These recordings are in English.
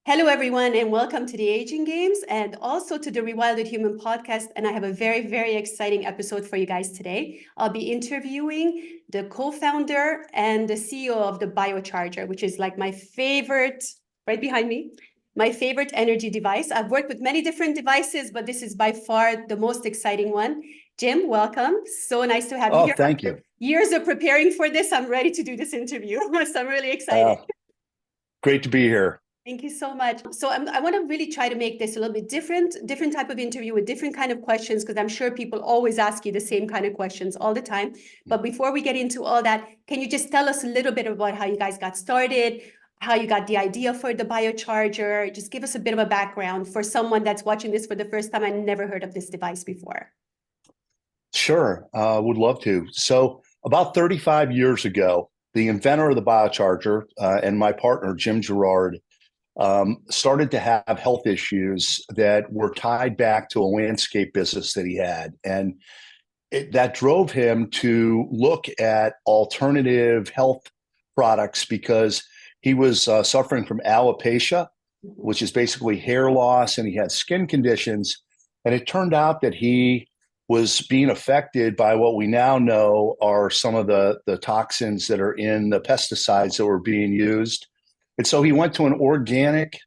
Hello, everyone, and welcome to the Aging Games and also to the Rewilded Human podcast. And I have a very, very exciting episode for you guys today. I'll be interviewing the co-founder and the CEO of the BioCharger, which is like my favorite, right behind me, my favorite energy device. I've worked with many different devices, but this is by far the most exciting one. Jim, welcome. So nice to have you Oh, here. thank you. Years of preparing for this, I'm ready to do this interview. So I'm really excited. Great to be here. Thank you so much. So I want to really try to make this a little bit different type of interview with different kind of questions, because I'm sure people always ask you the same kind of questions all the time. But before we get into all that, can you just tell us a little bit about how you guys got started, how you got the idea for the BioCharger? Just give us a bit of a background for someone that's watching this for the first time and never heard of this device before. Sure, would love to. So about 35 years ago, the inventor of the BioCharger and my partner, Jim Gerard, started to have health issues that were tied back to a landscape business that he had. And that drove him to look at alternative health products because he was suffering from alopecia, which is basically hair loss, and he had skin conditions. And it turned out that he was being affected by what we now know are some of the toxins that are in the pesticides that were being used. And so he went to an organic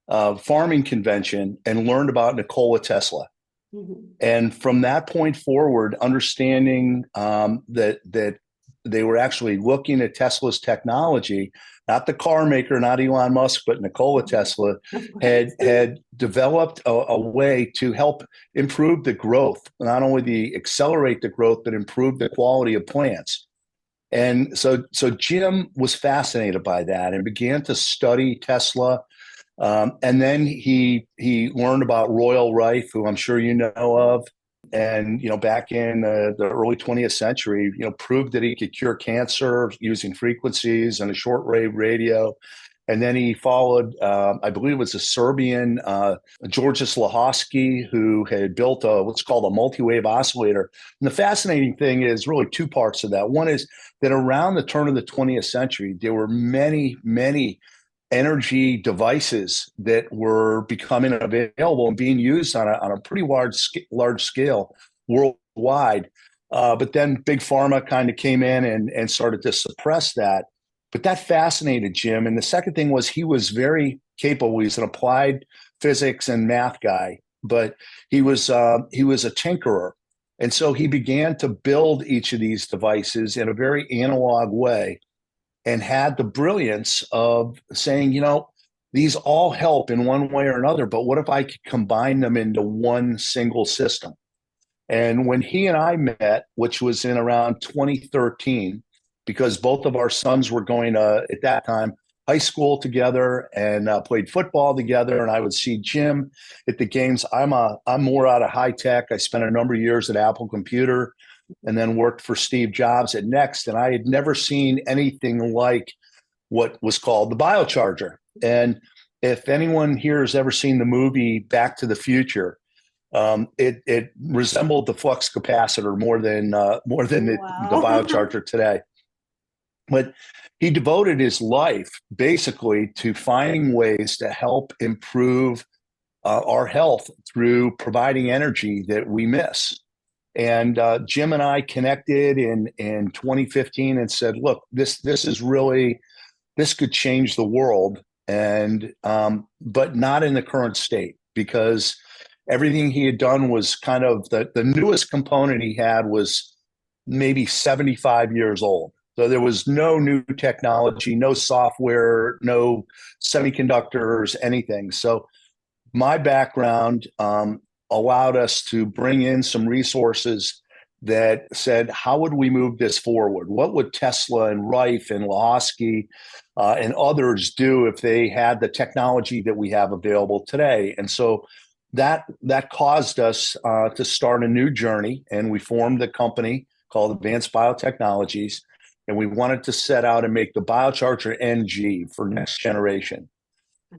farming convention and learned about Nikola Tesla. Mm-hmm. And from that point forward, understanding that they were actually looking at Tesla's technology, not the car maker, not Elon Musk, but Nikola Tesla had developed a way to help improve the growth, not only accelerate the growth, but improve the quality of plants. And so Jim was fascinated by that and began to study Tesla. And then he learned about Royal Rife, who I'm sure you know of. And, back in the early 20th century, proved that he could cure cancer using frequencies and a shortwave radio. And then he followed, I believe it was a Serbian, Georges Lahosky, who had built what's called a multi-wave oscillator. And the fascinating thing is really two parts of that. One is that around the turn of the 20th century, there were many, many energy devices that were becoming available and being used on a pretty large scale worldwide. But then Big Pharma kind of came in and started to suppress that. But that fascinated Jim. And the second thing was he was very capable. He's an applied physics and math guy, but he was a tinkerer. And so he began to build each of these devices in a very analog way and had the brilliance of saying, these all help in one way or another, but what if I could combine them into one single system? And when he and I met, which was in around 2013, because both of our sons were going to, at that time, high school together and played football together. And I would see Jim at the games. I'm more out of high tech. I spent a number of years at Apple Computer and then worked for Steve Jobs at Next. And I had never seen anything like what was called the BioCharger. And if anyone here has ever seen the movie Back to the Future, it resembled the flux capacitor more than the BioCharger today. But he devoted his life basically to finding ways to help improve our health through providing energy that we miss. And Jim and I connected in 2015 and said, look, this could change the world, and but not in the current state, because everything he had done was kind of the newest component he had was maybe 75 years old. So there was no new technology, no software, no semiconductors, anything. So my background allowed us to bring in some resources that said, how would we move this forward? What would Tesla and Rife and Lahosky and others do if they had the technology that we have available today? And so that caused us to start a new journey, and we formed a company called Advanced Biotechnologies. And we wanted to set out and make the BioCharger NG for next generation.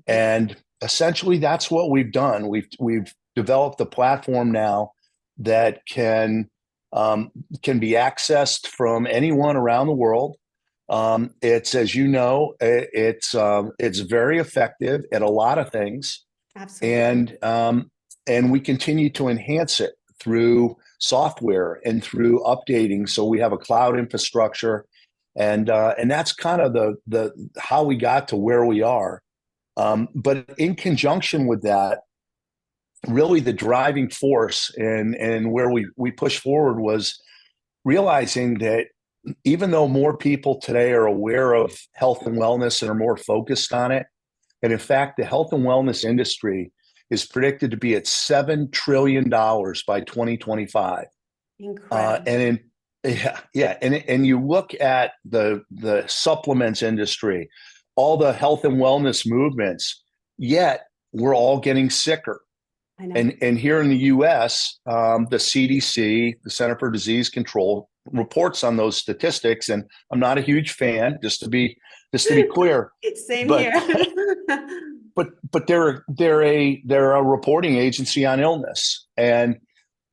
And essentially, that's what we've done. We've developed a platform now that can be accessed from anyone around the world. It's, as you know, it's very effective at a lot of things, Absolutely. and we continue to enhance it through software and through updating. So we have a cloud infrastructure, and that's kind of the how we got to where we are. But in conjunction with that, really the driving force and where we push forward was realizing that even though more people today are aware of health and wellness and are more focused on it, and in fact, the health and wellness industry is predicted to be at $7 trillion by 2025. Incredible. And in and you look at the supplements industry, all the health and wellness movements, yet we're all getting sicker. I know. And here in the U.S., the CDC, the Center for Disease Control, reports on those statistics, and I'm not a huge fan, just to be clear, Same but here. but they're a reporting agency on illness. And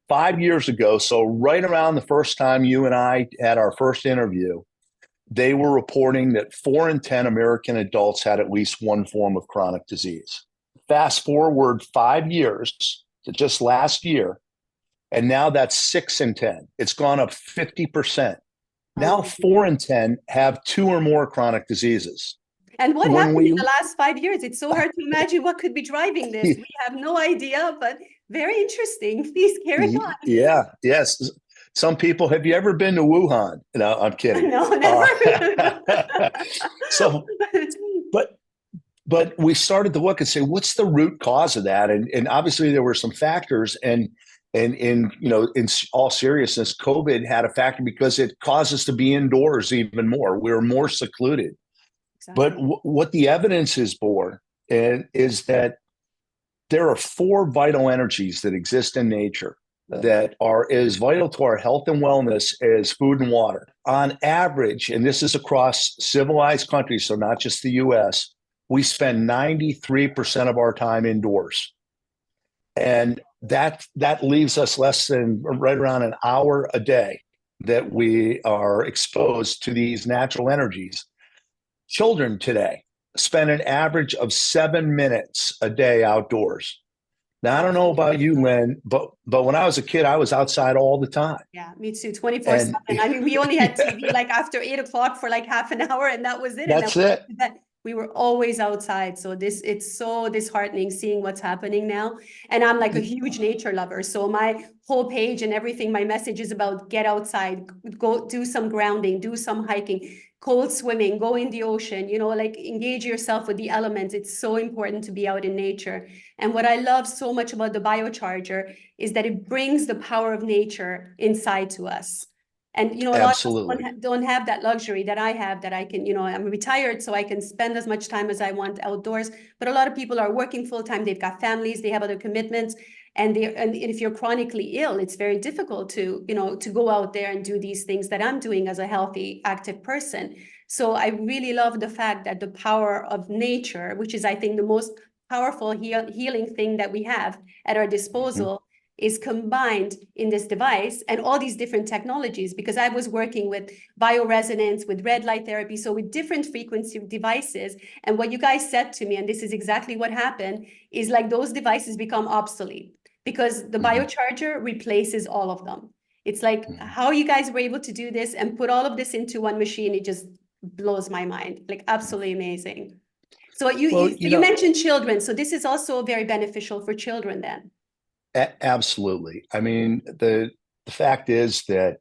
5 years ago, so right around the first time you and I had our first interview, they were reporting that 4 in 10 American adults had at least one form of chronic disease. Fast forward 5 years to just last year, and now that's 6 in 10. It's gone up 50%. Oh Now my 4 in 10 have two or more chronic diseases. And what When happened in we the last 5 years? It's so hard to imagine what could be driving this. We have no idea, but very interesting. Please carry on. Yeah, yes. Some people, have you ever been to Wuhan? No, I'm kidding. No, never. So, but we started to look and say, what's the root cause of that? And obviously there were some factors, and in in all seriousness, COVID had a factor because it caused us to be indoors even more. We were more secluded. But Exactly. what the evidence is born is that there are four vital energies that exist in nature that are as vital to our health and wellness as food and water. On average, and this is across civilized countries, so not just the US, we spend 93% of our time indoors. And that leaves us less than right around an hour a day that we are exposed to these natural energies. Children today spend an average of 7 minutes a day outdoors. Now, I don't know about you, Lynn, but when I was a kid, I was outside all the time. Yeah, me too. 24/7. And I mean, we only had TV yeah, like after 8 o'clock for like half an hour, and that was it. And then that's it. we were always outside. So it's so disheartening seeing what's happening now. And I'm like a huge nature lover. So my whole page and everything, my message is about get outside, go do some grounding, do some hiking, cold swimming, go in the ocean, like engage yourself with the elements. It's so important to be out in nature. And what I love so much about the BioCharger is that it brings the power of nature inside to us. And a lot of us Absolutely. don't have that luxury that I have, that I can, I'm retired, so I can spend as much time as I want outdoors. But a lot of people are working full time, they've got families, they have other commitments. And if you're chronically ill, it's very difficult to go out there and do these things that I'm doing as a healthy, active person. So I really love the fact that the power of nature, which is, I think, the most powerful healing thing that we have at our disposal, is combined in this device and all these different technologies, because I was working with bioresonance, with red light therapy, so with different frequency devices. And what you guys said to me, and this is exactly what happened, is like those devices become obsolete because the BioCharger replaces all of them. It's like how you guys were able to do this and put all of this into one machine. It just blows my mind. Like absolutely amazing. So Well, you mentioned children. So this is also very beneficial for children then. absolutely. I mean, the fact is that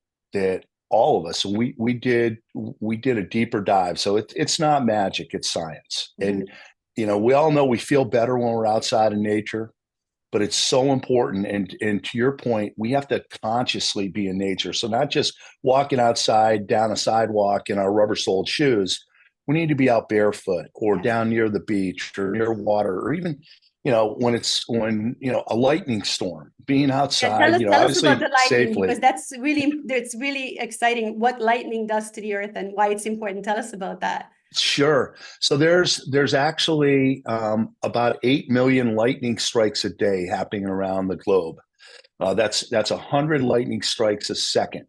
all of us, we did a deeper dive. So it's not magic, it's science. And we all know we feel better when we're outside in nature, but it's so important. And to your point, we have to consciously be in nature. So not just walking outside down a sidewalk in our rubber-soled shoes. We need to be out barefoot or Yes. down near the beach or near water, or even when a lightning storm, being Yeah, outside, tell us about obviously the lightning, because safely. it's really exciting what lightning does to the earth and why it's important. Tell us about that. Sure. So there's actually about 8 million lightning strikes a day happening around the globe. That's 100 lightning strikes a second.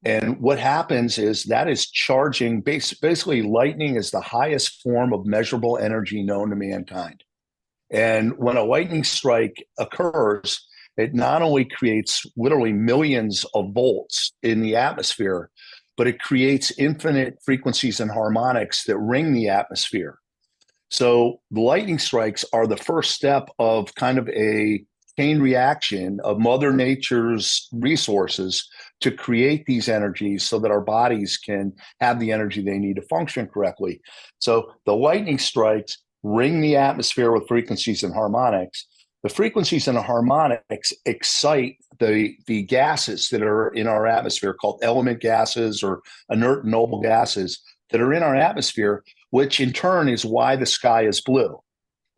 And what happens is that is charging, basically, lightning is the highest form of measurable energy known to mankind. And when a lightning strike occurs, it not only creates literally millions of volts in the atmosphere, but it creates infinite frequencies and harmonics that ring the atmosphere. So the lightning strikes are the first step of kind of a chain reaction of Mother Nature's resources to create these energies so that our bodies can have the energy they need to function correctly. So the lightning strikes ring the atmosphere with frequencies and harmonics. The frequencies and the harmonics excite the gases that are in our atmosphere, called element gases or inert noble gases that are in our atmosphere, which in turn is why the sky is blue.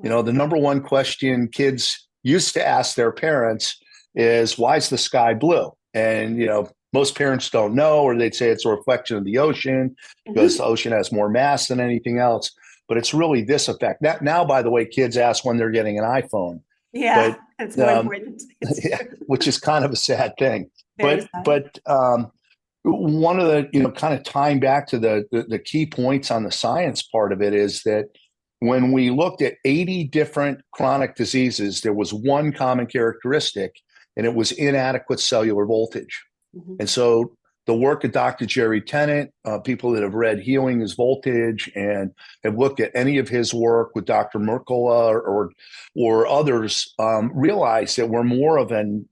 You know, the number one question kids used to ask their parents is, why is the sky blue? And, you know, most parents don't know, or they'd say it's a reflection of the ocean because the ocean has more mass than anything else. But it's really this effect. Now, by the way, kids ask when they're getting an iPhone. Yeah, that's more important. Yeah, which is kind of a sad thing. Very sad. But one of the, you know, kind of tying back to the key points on the science part of it is that when we looked at 80 different chronic diseases, there was one common characteristic, and it was inadequate cellular voltage. Mm-hmm. And so the work of Dr. Jerry Tennant, people that have read Healing is Voltage and have looked at any of his work with Dr. Mercola or others, realize that we're more of an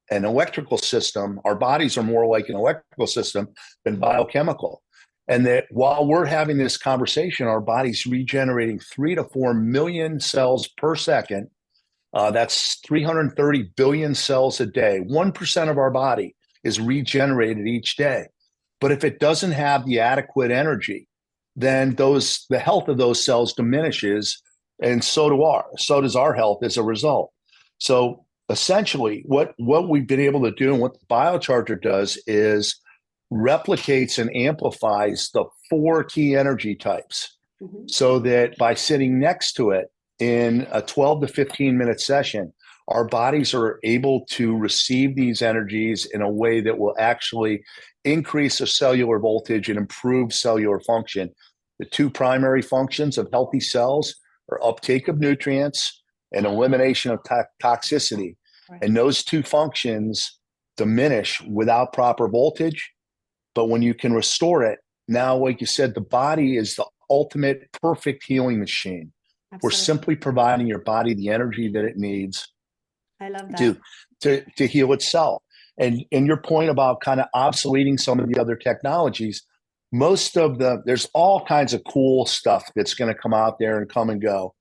electrical system. Our bodies are more like an electrical system than biochemical. And that while we're having this conversation, our body's regenerating 3 to 4 million cells per second. That's 330 billion cells a day. 1% of our body is regenerated each day. But if it doesn't have the adequate energy, then the health of those cells diminishes, and so does our health as a result. So essentially, what we've been able to do and what the BioCharger does is replicates and amplifies the 4 key energy types, so that by sitting next to it in a 12 to 15 minute session, our bodies are able to receive these energies in a way that will actually increase the cellular voltage and improve cellular function. The 2 primary functions of healthy cells are uptake of nutrients and elimination of toxicity. Right. And those 2 functions diminish without proper voltage. But when you can restore it, now, like you said, the body is the ultimate perfect healing machine. Absolutely. We're simply providing your body the energy that it needs. I love that. To heal itself. And your point about kind of obsoleting some of the other technologies, there's all kinds of cool stuff that's going to come out there and come and go.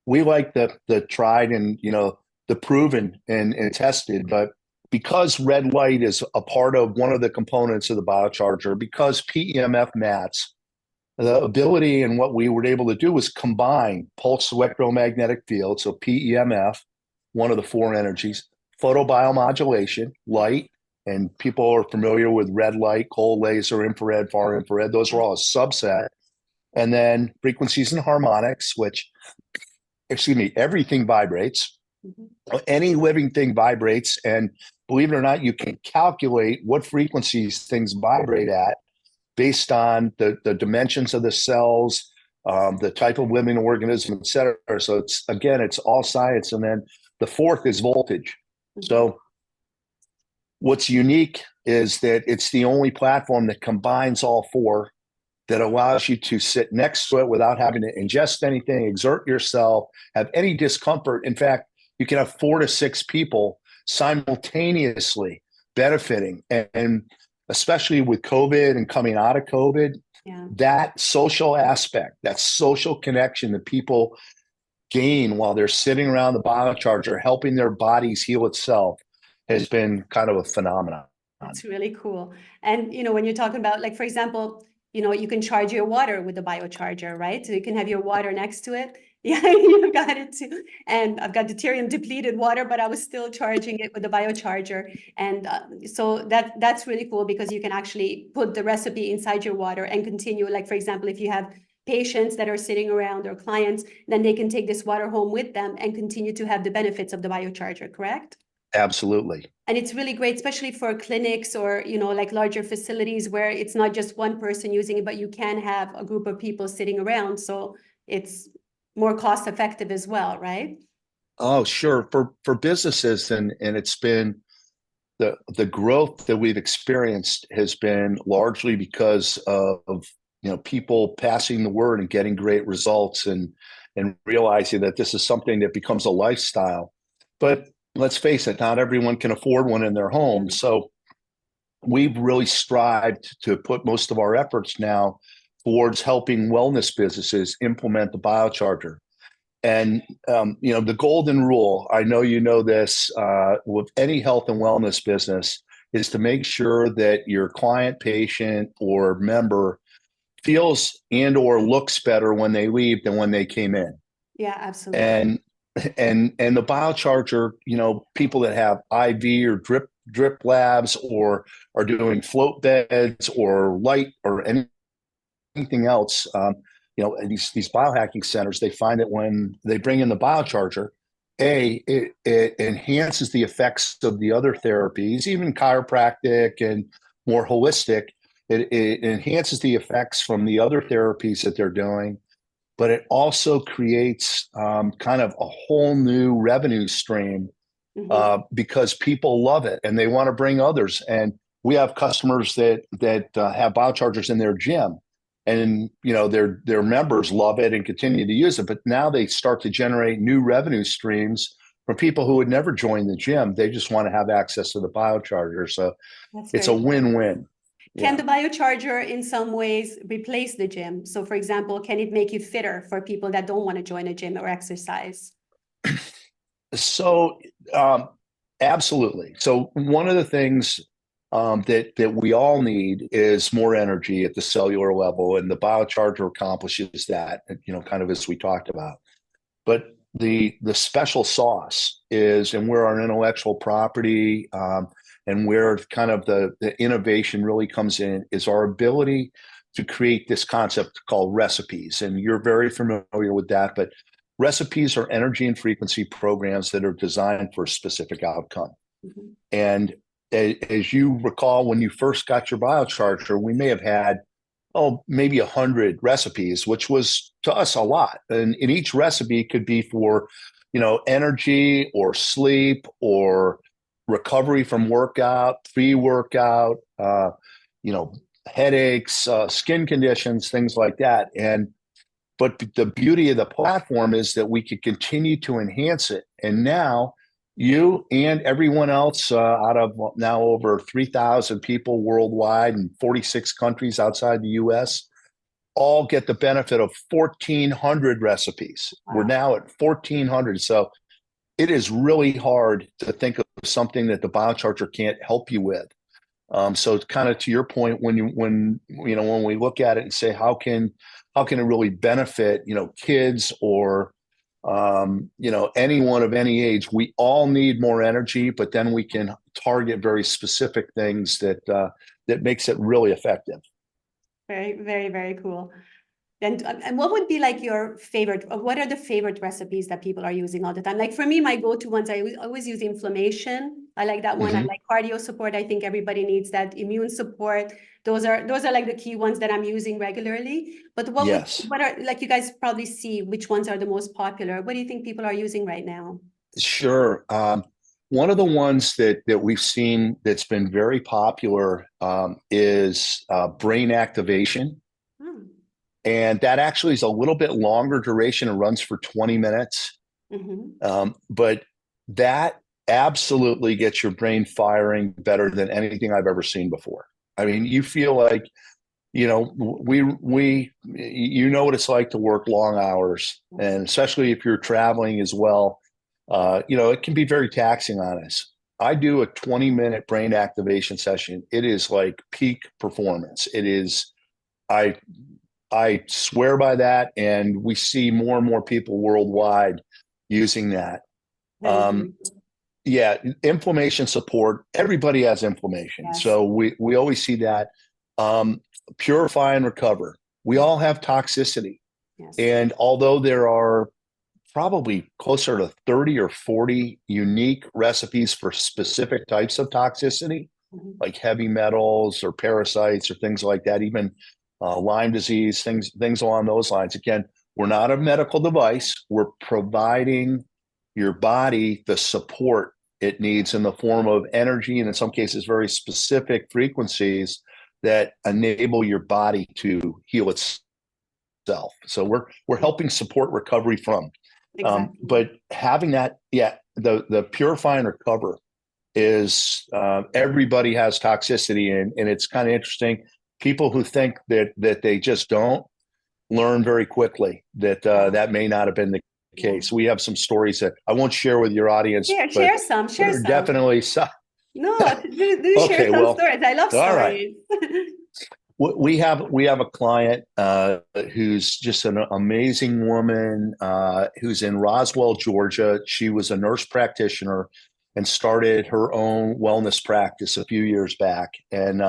We like the tried and, you know, the proven and tested, but because red light is a part of one of the components of the BioCharger, because PEMF mats, the ability and what we were able to do was combine pulse electromagnetic field, so PEMF, one of the 4 energies, photobiomodulation, light, and people are familiar with red light, cold laser, infrared, far infrared. Those are all a subset. And then frequencies and harmonics, which, everything vibrates. Mm-hmm. Any living thing vibrates. And believe it or not, you can calculate what frequencies things vibrate at based on the dimensions of the cells, the type of living organism, et cetera. So it's all science. And then the 4th is voltage. Mm-hmm. So what's unique is that it's the only platform that combines all 4, that allows you to sit next to it without having to ingest anything, exert yourself, have any discomfort. In fact, you can have 4 to 6 people simultaneously benefiting. And especially with COVID and coming out of COVID, that social aspect, that social connection that people gain while they're sitting around the BioCharger, helping their bodies heal itself, has been kind of a phenomenon. That's really cool. And, you know, when you're talking about, like, for example, you know, you can charge your water with the BioCharger, right? So you can have your water next to it. Yeah, you got it too. And I've got deuterium depleted water, but I was still charging it with the BioCharger. And so that's really cool, because you can actually put the recipe inside your water and continue. Like, for example, if you have patients that are sitting around or clients, then they can take this water home with them and continue to have the benefits of the BioCharger, correct? Absolutely. And it's really great, especially for clinics or, like larger facilities where it's not just one person using it, but you can have a group of people sitting around. So it's more cost effective as well, right? Oh, sure. For businesses, and it's been the growth that we've experienced has been largely because of people passing the word and getting great results and realizing that this is something that becomes a lifestyle. But let's face it, not everyone can afford one in their home. So we've really strived to put most of our efforts now towards helping wellness businesses implement the biocharger. And the golden rule, I know you know this, with any health and wellness business, is to make sure that your client, patient, or member feels and or looks better when they leave than when they came in. Yeah, absolutely. And the biocharger, people that have IV or drip labs or are doing float beds or light or anything else, these biohacking centers, they find that when they bring in the biocharger, it enhances the effects of the other therapies, even chiropractic and more holistic. It enhances the effects from the other therapies that they're doing, but it also creates kind of a whole new revenue stream because people love it and they want to bring others. And we have customers that have biochargers in their gym, and their members love it and continue to use it. But now they start to generate new revenue streams from people who would never join the gym. They just want to have access to the biocharger. So it's a win-win. Can the biocharger in some ways replace the gym? So for example, can it make you fitter for people that don't want to join a gym or exercise? So absolutely. So one of the things that we all need is more energy at the cellular level, and the biocharger accomplishes that, kind of as we talked about. But the special sauce is, and where our intellectual property and where kind of the innovation really comes in, is our ability to create this concept called recipes. And you're very familiar with that, but recipes are energy and frequency programs that are designed for a specific outcome. And as you recall, when you first got your biocharger, we may have had, maybe 100 recipes, which was to us a lot. And each recipe could be for, energy or sleep or recovery from workout, pre-workout, headaches, skin conditions, things like that. But the beauty of the platform is that we could continue to enhance it. And now you and everyone else out of now over 3,000 people worldwide in 46 countries outside the US all get the benefit of 1,400 recipes. Wow. We're now at 1,400. So it is really hard to think of something that the biocharger can't help you with. So it's kind of to your point, when we look at it and say, how can it really benefit, kids or anyone of any age? We all need more energy, but then we can target very specific things that makes it really effective. Very, very, very cool. And what would be like your favorite, or what are the favorite recipes that people are using all the time? Like for me, my go-to ones, I always use inflammation. I like that one. I like cardio support. I think everybody needs that. Immune support. Those are like the key ones that I'm using regularly. But what are, like, you guys probably see which ones are the most popular. What do you think people are using right now? Sure. One of the ones that we've seen that's been very popular is brain activation. And that actually is a little bit longer duration. It runs for 20 minutes. But that absolutely gets your brain firing better than anything I've ever seen before. I mean, you feel like, we what it's like to work long hours, and especially if you're traveling as well, it can be very taxing on us. I do a 20-minute brain activation session. It is like peak performance. It is, I swear by that, and we see more and more people worldwide using that. Yeah, inflammation support. Everybody has inflammation, yes. So we always see that. Purify and recover. We all have toxicity, yes. And although there are probably closer to 30 or 40 unique recipes for specific types of toxicity, like heavy metals or parasites or things like that, even Lyme disease, things along those lines. Again, we're not a medical device. We're providing your body the support it needs in the form of energy and in some cases very specific frequencies that enable your body to heal itself. So we're helping support recovery from. Exactly. But having that, the purify and recover is everybody has toxicity, and it's kind of interesting. People who think that they just don't learn very quickly that that may not have been the case. We have some stories that I won't share with your audience, Share some. but are definitely some. No, do share Okay, some well, stories. I love all right. stories. We have a client who's just an amazing woman who's in Roswell, Georgia. She was a nurse practitioner and started her own wellness practice a few years back, and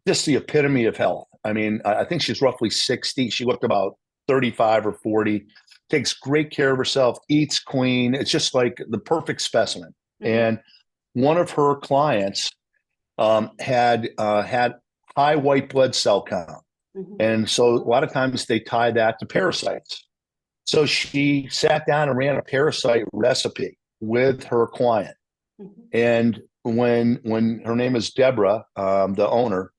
just the epitome of health. I mean, I think she's roughly 60. She looked about 35 or 40. Takes great care of herself, eats clean. It's just like the perfect specimen. And one of her clients had high white blood cell count. And so a lot of times they tie that to parasites. So she sat down and ran a parasite recipe with her client. And when her name is Deborah, the owner,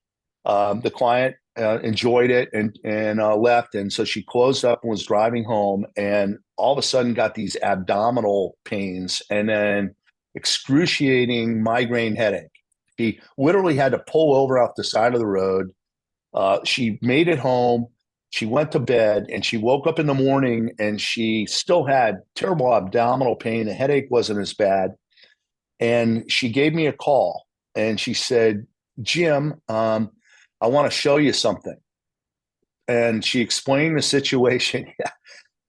the client enjoyed it and left. And so she closed up and was driving home, and all of a sudden got these abdominal pains and then excruciating migraine headache. She literally had to pull over off the side of the road. She made it home. She went to bed, and she woke up in the morning and she still had terrible abdominal pain. The headache wasn't as bad. And she gave me a call and she said, Jim, I want to show you something. And she explained the situation.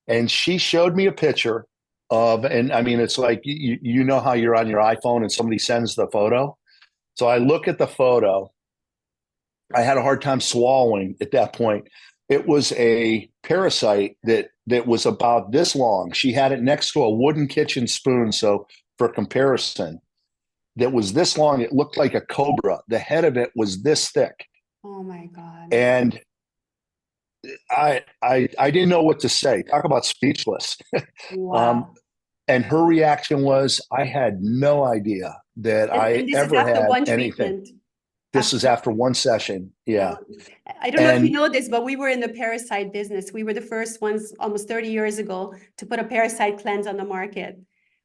And she showed me a picture of, and I mean, it's like, you know how you're on your iPhone and somebody sends the photo. So I look at the photo. I had a hard time swallowing at that point. It was a parasite that was about this long. She had it next to a wooden kitchen spoon. So for comparison, that was this long. It looked like a cobra. The head of it was this thick. Oh my God. And I didn't know what to say. Talk about speechless. Wow. And her reaction was, I had no idea that I And this is ever after had one anything. treatment. This is after one session. Yeah. I don't know if you know this, but we were in the parasite business. We were the first ones almost 30 years ago to put a parasite cleanse on the market.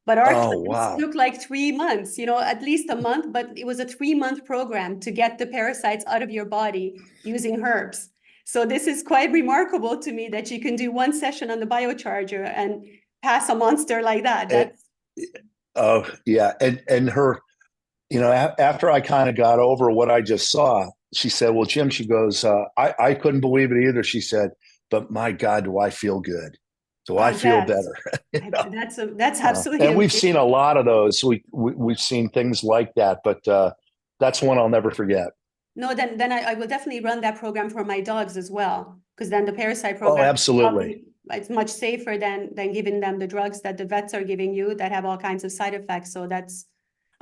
But our cleanse took like 3 months, at least a month, but it was a 3-month program to get the parasites out of your body using herbs. So this is quite remarkable to me that you can do one session on the BioCharger and pass a monster like that. Oh, yeah. And her, after I kind of got over what I just saw, she said, well, Jim, she goes, I couldn't believe it either. She said, but my God, do I feel good? Do I feel better? That's absolutely and we've amazing. seen a lot of those. We've seen things like that, but that's one I'll never forget. No, then I will definitely run that program for my dogs as well, because then the parasite program, oh, absolutely, it's much safer than giving them the drugs that the vets are giving you that have all kinds of side effects. So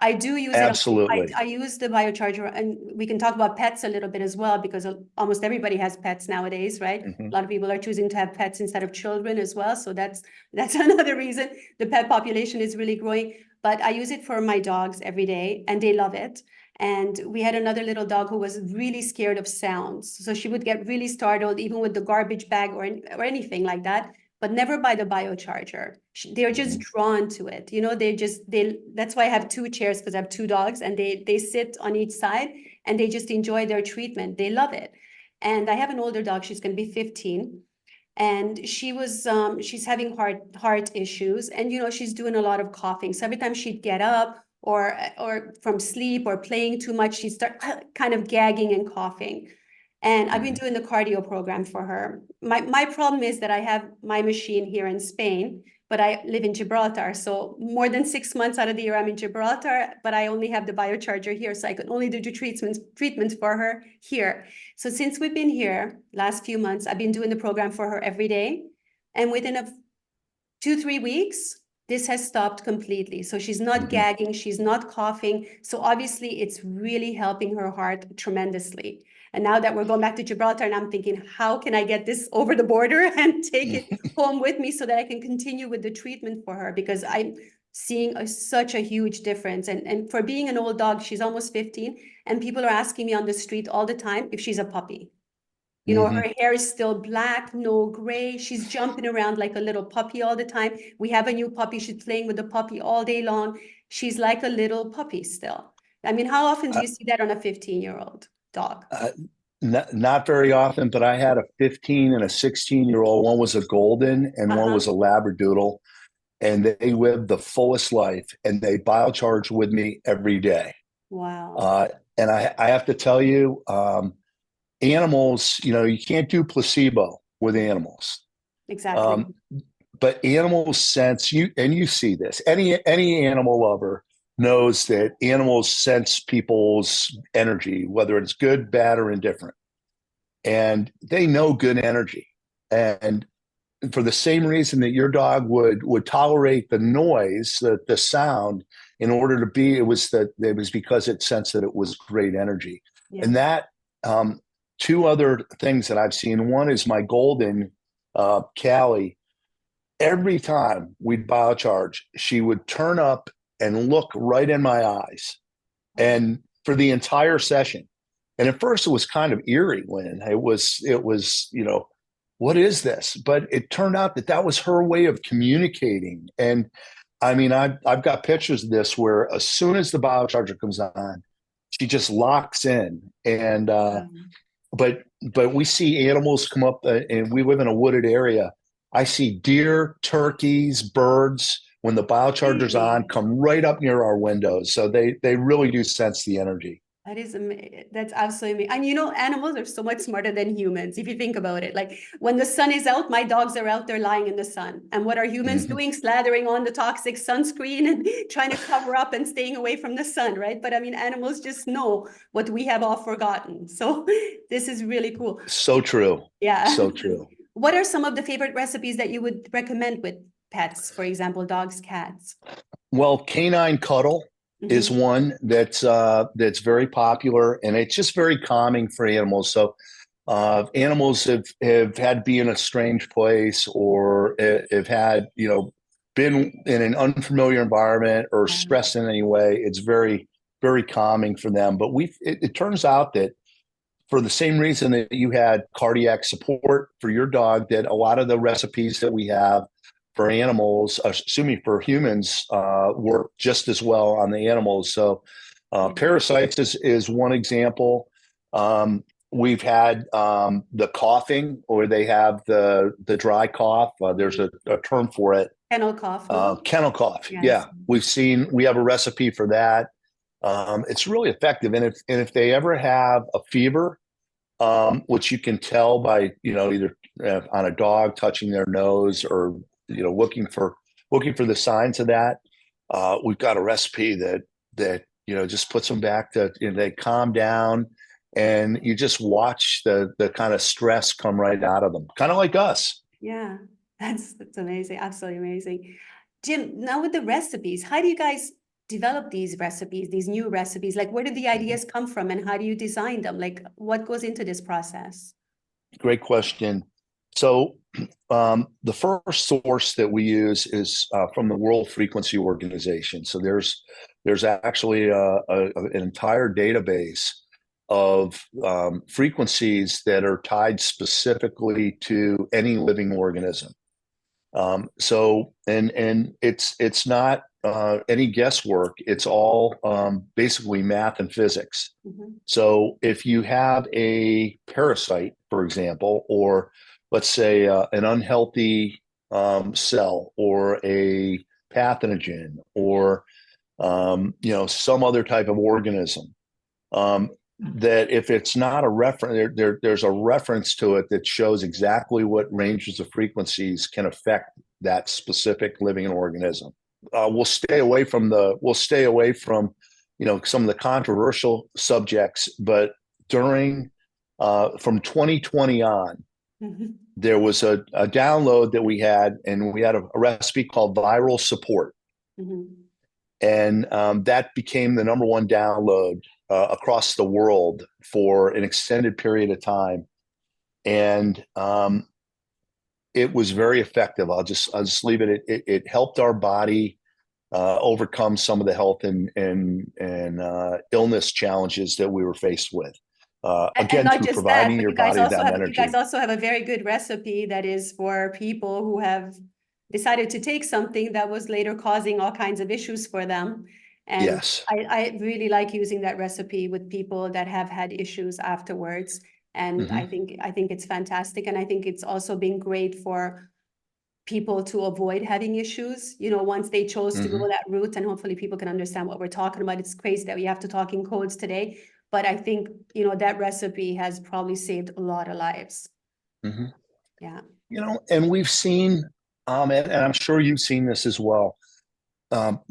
I do use absolutely. I use the BioCharger, and we can talk about pets a little bit as well, because almost everybody has pets nowadays, right? A lot of people are choosing to have pets instead of children as well. So that's another reason the pet population is really growing. But I use it for my dogs every day, and they love it. And we had another little dog who was really scared of sounds. So she would get really startled, even with the garbage bag or anything like that, but never by the BioCharger. They're just drawn to it. That's why I have 2 chairs, because I have 2 dogs, and they sit on each side and they just enjoy their treatment. They love it. And I have an older dog. She's going to be 15. And she's having heart issues, and she's doing a lot of coughing. So every time she'd get up or from sleep or playing too much, she'd start kind of gagging and coughing. And I've been doing the cardio program for her. My problem is that I have my machine here in Spain, but I live in Gibraltar. So more than 6 months out of the year, I'm in Gibraltar, but I only have the BioCharger here. So I can only do treatments for her here. So since we've been here last few months, I've been doing the program for her every day. And within 2-3 weeks, this has stopped completely. So she's not gagging, she's not coughing. So obviously it's really helping her heart tremendously. And now that we're going back to Gibraltar, and I'm thinking, how can I get this over the border and take it home with me so that I can continue with the treatment for her? Because I'm seeing such a huge difference. And for being an old dog, she's almost 15, and people are asking me on the street all the time if she's a puppy. You know, her hair is still black, no gray. She's jumping around like a little puppy all the time. We have a new puppy. She's playing with the puppy all day long. She's like a little puppy still. I mean, how often do you see that on a 15-year-old dog? Not very often, but I had a 15 and a 16-year-old. One was a golden and one was a Labradoodle. And they lived the fullest life, and they biocharge with me every day. Wow. And I have to tell you, animals, you know, you can't do placebo with animals. Exactly. But animals sense you, and you see this. Any animal lover knows that animals sense people's energy, whether it's good, bad, or indifferent. And they know good energy. And for the same reason that your dog would tolerate the noise, the sound, in order to be, it was because it sensed that it was great energy. Yeah. And that two other things that I've seen. One is my golden Callie. Every time we'd biocharge, she would turn up and look right in my eyes, and for the entire session. And at first, it was kind of eerie, Lynn. It was you know, what is this? But it turned out that was her way of communicating. And I mean, I've got pictures of this where as soon as the biocharger comes on, she just locks in. And but we see animals come up, and we live in a wooded area. I see deer, turkeys, birds, when the biocharger's on, come right up near our windows. So they really do sense the energy. That is amazing. That's absolutely amazing. And you know, animals are so much smarter than humans, if you think about it. Like when the sun is out, my dogs are out there lying in the sun. And what are humans doing? Slathering on the toxic sunscreen and trying to cover up and staying away from the sun, right? But I mean, animals just know what we have all forgotten. So this is really cool. So true. Yeah. So true. What are some of the favorite recipes that you would recommend with pets, for example, dogs, cats? Well, canine cuddle is one that's very popular, and it's just very calming for animals. So animals have had to be in a strange place, or have had, you know, been in an unfamiliar environment or stressed in any way. It's very, very calming for them. But it turns out that for the same reason that you had cardiac support for your dog, that a lot of the recipes that we have for animals, for humans, work just as well on the animals. So parasites is one example. We've had the coughing, or they have the dry cough. There's a term for it. Kennel cough. Kennel cough. Yes. Yeah, we have a recipe for that. It's really effective. And if they ever have a fever, which you can tell by, you know, either on a dog touching their nose, or, you know, looking for the signs of that, we've got a recipe that you know, just puts them back to, you know, they calm down, and you just watch the kind of stress come right out of them, kind of like us. Yeah, that's amazing. Absolutely amazing. Jim, now with the recipes, how do you guys develop these recipes, these new recipes? Like, where did the ideas come from, and how do you design them? Like, what goes into this process? Great question. So the first source that we use is from the World Frequency Organization. So there's actually an entire database of frequencies that are tied specifically to any living organism. So it's not any guesswork. It's all basically math and physics. So if you have a parasite, for example, or let's say an unhealthy cell, or a pathogen, or you know, some other type of organism, that if it's not a reference, there's a reference to it that shows exactly what ranges of frequencies can affect that specific living organism. We'll stay away from you know, some of the controversial subjects, but from 2020 on, Mhm. there was a download that we had, and we had a recipe called viral support. Mhm. And that became the number one download across the world for an extended period of time. And it was very effective. I'll just leave it. It helped our body overcome some of the health and illness challenges that we were faced with. And Again, not through just that, providing but your body that you guys energy. also have a very good recipe that is for people who have decided to take something that was later causing all kinds of issues for them. And Yes. I really like using that recipe with people that have had issues afterwards. And Hmm. I think it's fantastic. And I think it's also been great for people to avoid having issues, you know, once they chose to go Hmm. that route. And hopefully people can understand what we're talking about. It's crazy that we have to talk in codes today, but I think, you know, that recipe has probably saved a lot of lives. Hmm. Yeah. And we've seen, and I'm sure you've seen this as well.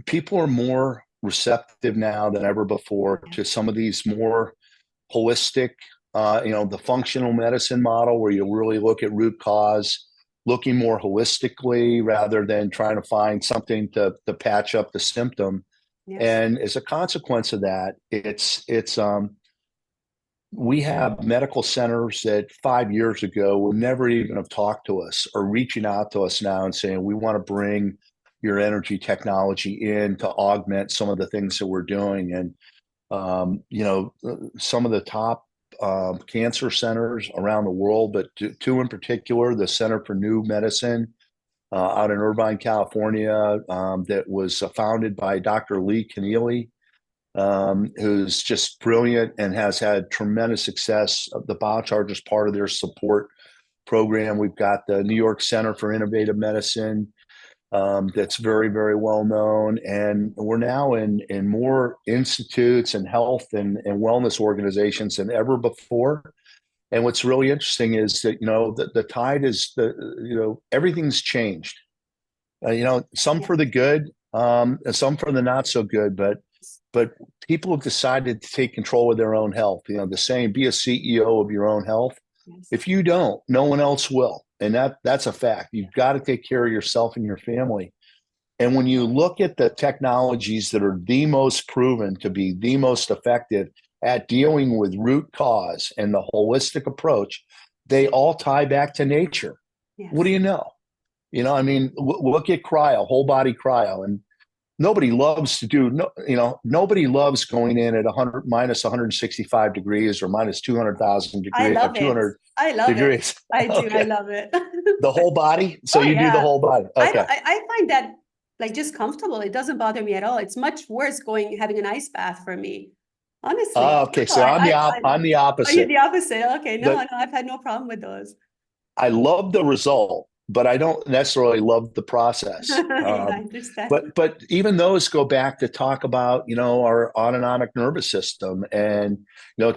People are more receptive now than ever before Yeah. to some of these more holistic, the functional medicine model where you really look at root cause, looking more holistically rather than trying to find something to patch up the symptom. Yes. And as a consequence of that, we have medical centers that 5 years ago would never even have talked to us or reaching out to us now and saying, we want to bring your energy technology in to augment some of the things that we're doing. And, some of the top cancer centers around the world, but two in particular, the Center for New Medicine out in Irvine, California, that was founded by Dr. Lee Keneally, who's just brilliant and has had tremendous success. The BioCharger is part of their support program. We've got the New York Center for Innovative Medicine, that's very, very well known. And we're now in more institutes and health and wellness organizations than ever before. And what's really interesting is that, the tide is everything's changed, some Yeah. for the good, and some for the not so good, but people have decided to take control of their own health. The saying, be a CEO of your own health. Yes. If you don't, no one else will. And that's a fact. You've got to take care of yourself and your family. And when you look at the technologies that are the most proven to be the most effective at dealing with root cause and the holistic approach, they all tie back to nature. What do Yes. you know? I mean, look at cryo, whole body cryo, and nobody loves to do nobody loves going in at 100 minus 165 degrees or minus 200,000 I degrees or love it. 200 I love it. degrees. I do. I Okay. love it. The whole body. So Oh you do the yeah. whole body. I don't Okay. I find that like just comfortable. It doesn't bother me at all. It's much worse having an ice bath for me. Honestly. Okay. No, So I'm the are you opposite. the opposite? Okay. No, The no, I've had no problem with those. I love the result, but I don't necessarily love the process. Yeah, I understand. But even those go back to talk about our autonomic nervous system and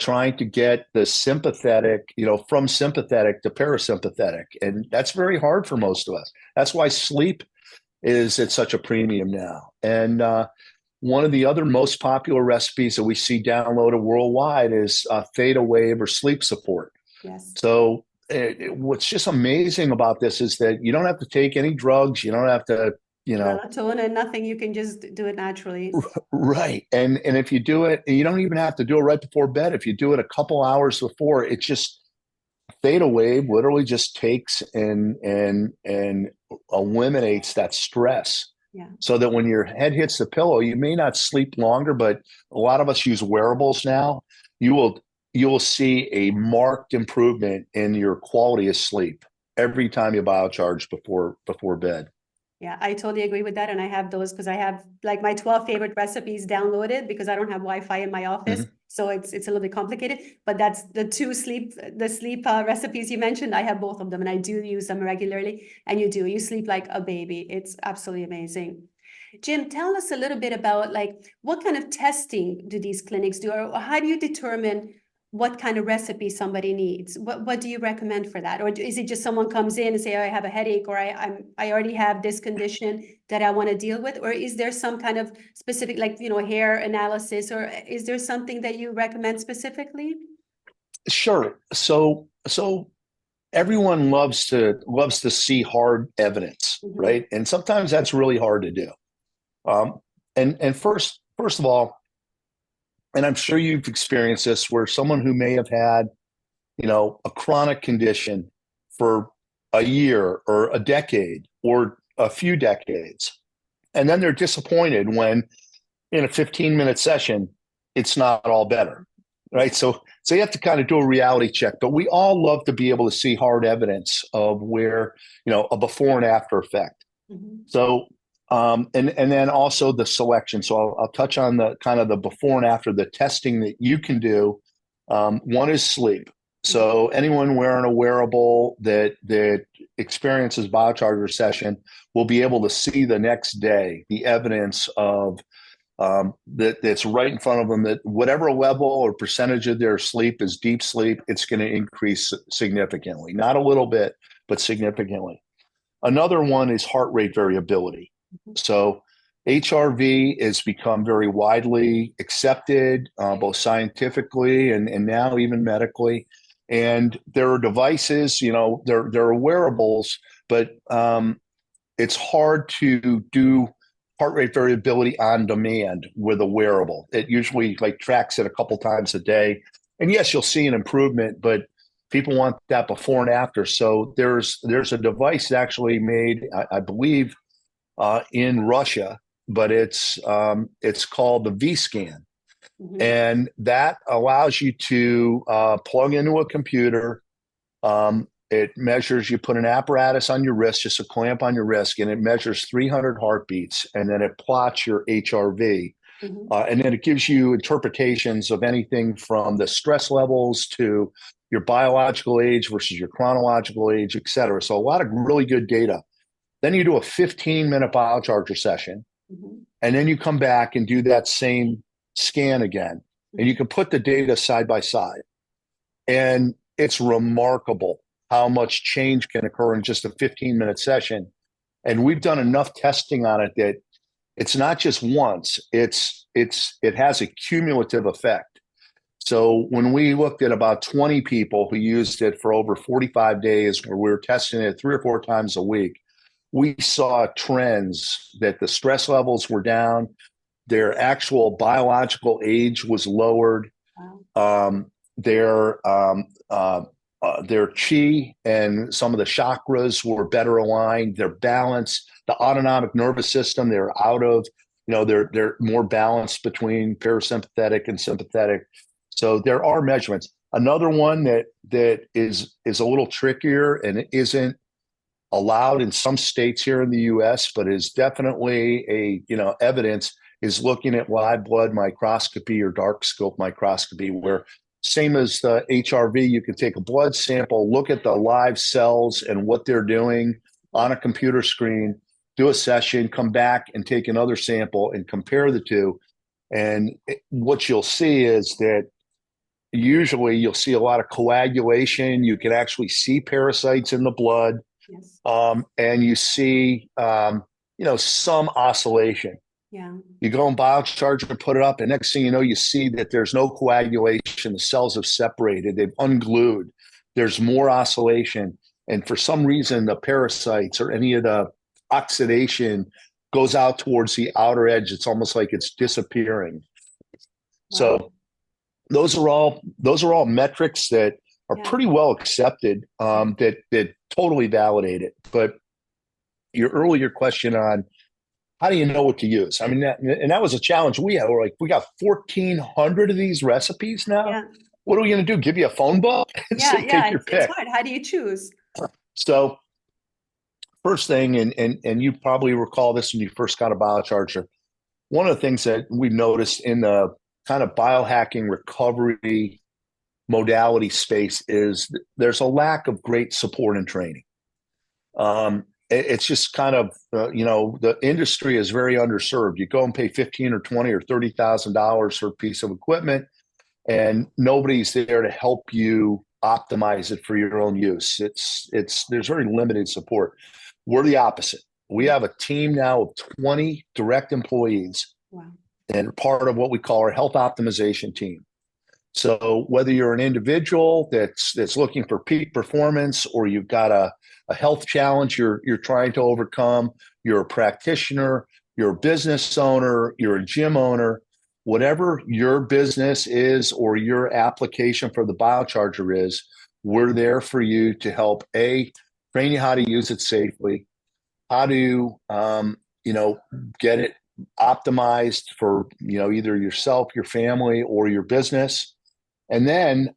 trying to get the sympathetic from sympathetic to parasympathetic, and that's very hard for most of us. That's why sleep is at such a premium now. And one of the other most popular recipes that we see downloaded worldwide is theta wave or sleep support. Yes. So what's just amazing about this is that you don't have to take any drugs. You don't have to, Melatonin, nothing. You can just do it naturally. right. And if you do it, you don't even have to do it right before bed. If you do it a couple hours before, it just theta wave literally just takes and eliminates that stress. Yeah. So that when your head hits the pillow, you may not sleep longer, but a lot of us use wearables now. You will you will see a marked improvement in your quality of sleep every time you biocharge before bed. Yeah, I totally agree with that. And I have those because I have like my 12 favorite recipes downloaded because I don't have Wi-Fi in my office. Mm-hmm. So it's a little bit complicated, but that's the sleep recipes you mentioned. I have both of them and I do use them regularly. And you sleep like a baby. It's absolutely amazing. Jim, tell us a little bit about like what kind of testing do these clinics do, or how do you determine what kind of recipe somebody needs? What do you recommend for that? Or is it just someone comes in and say, oh, I have a headache, or I already have this condition that I want to deal with? Or is there some kind of specific, like, hair analysis, or is there something that you recommend specifically? Sure. So everyone loves to see hard evidence, right? And sometimes that's really hard to do. And first of all, and I'm sure you've experienced this, where someone who may have had, a chronic condition for a year or a decade or a few decades, and then they're disappointed when in a 15-minute session, it's not all better, right? So you have to kind of do a reality check, but we all love to be able to see hard evidence of where, a before and after effect. So, and then also the selection. So I'll touch on the kind of the before and after, the testing that you can do. One is sleep. So anyone wearing a wearable that experiences BioCharger session will be able to see the next day the evidence of that's right in front of them, that whatever level or percentage of their sleep is deep sleep, it's going to increase significantly, not a little bit, but significantly. Another one is heart rate variability. So HRV has become very widely accepted, both scientifically and now even medically. And there are devices, there are wearables, but it's hard to do heart rate variability on demand with a wearable. It usually tracks it a couple times a day. And yes, you'll see an improvement, but people want that before and after. So there's a device actually made, I believe, in Russia, but it's called the V-Scan. And that allows you to plug into a computer. It measures, you put an apparatus on your wrist, just a clamp on your wrist, and it measures 300 heartbeats, and then it plots your HRV. And then it gives you interpretations of anything from the stress levels to your biological age versus your chronological age, et cetera. So a lot of really good data. Then you do a 15-minute BioCharger session, and then you come back and do that same scan again, and you can put the data side by side. And it's remarkable how much change can occur in just a 15-minute session. And we've done enough testing on it that it's not just once, it has a cumulative effect. So when we looked at about 20 people who used it for over 45 days, where we were testing it 3 or 4 times a week, we saw trends that the stress levels were down, their actual biological age was lowered, their chi and some of the chakras were better aligned, their balance, the autonomic nervous system, they're out of, they're more balanced between parasympathetic and sympathetic. So there are measurements. Another one that is a little trickier and it isn't allowed in some states here in the US, but is definitely evidence, is looking at live blood microscopy or dark scope microscopy, where same as the HRV, you can take a blood sample, look at the live cells and what they're doing on a computer screen, do a session, come back and take another sample and compare the two. And what you'll see is that usually you'll see a lot of coagulation. You can actually see parasites in the blood. Yes. And you see, some oscillation. Yeah. You go in BioCharger and put it up, and next thing you know, you see that there's no coagulation. The cells have separated. They've unglued. There's more oscillation. And for some reason, the parasites or any of the oxidation goes out towards the outer edge. It's almost like it's disappearing. Wow. So those are all metrics that are pretty well accepted, that totally validate it. But your earlier question on how do you know what to use? I mean, that was a challenge we had. We're like, we got 1,400 of these recipes now. Yeah. What are we going to do? Give you a phone book? Take your pick. It's hard. How do you choose? So first thing, and you probably recall this when you first got a BioCharger, one of the things that we've noticed in the kind of biohacking recovery modality space is there's a lack of great support and training. It's just kind of, the industry is very underserved. You go and pay $15,000 or $20,000 or $30,000 for a piece of equipment, and nobody's there to help you optimize it for your own use. There's very limited support. We're the opposite. We have a team now of 20 direct employees. Wow. And part of what we call our health optimization team. So whether you're an individual that's looking for peak performance, or you've got a health challenge you're trying to overcome, you're a practitioner, you're a business owner, you're a gym owner, whatever your business is or your application for the BioCharger is, we're there for you to help train you how to use it safely, how to get it optimized for either yourself, your family, or your business. And then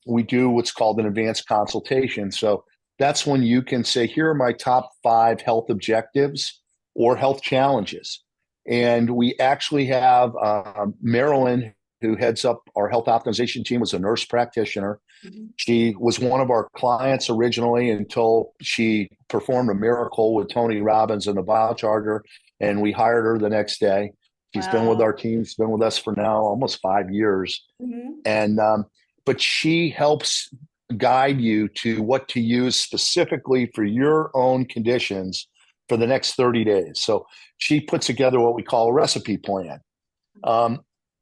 we do what's called an advanced consultation. So that's when you can say, here are my top 5 health objectives or health challenges. And we actually have Marilyn, who heads up our health optimization team, was a nurse practitioner. Mm-hmm. She was one of our clients originally until she performed a miracle with Tony Robbins and the BioCharger, and we hired her the next day. She's been with our team. She's been with us for now almost 5 years. Mm-hmm. And but she helps guide you to what to use specifically for your own conditions for the next 30 days. So she puts together what we call a recipe plan.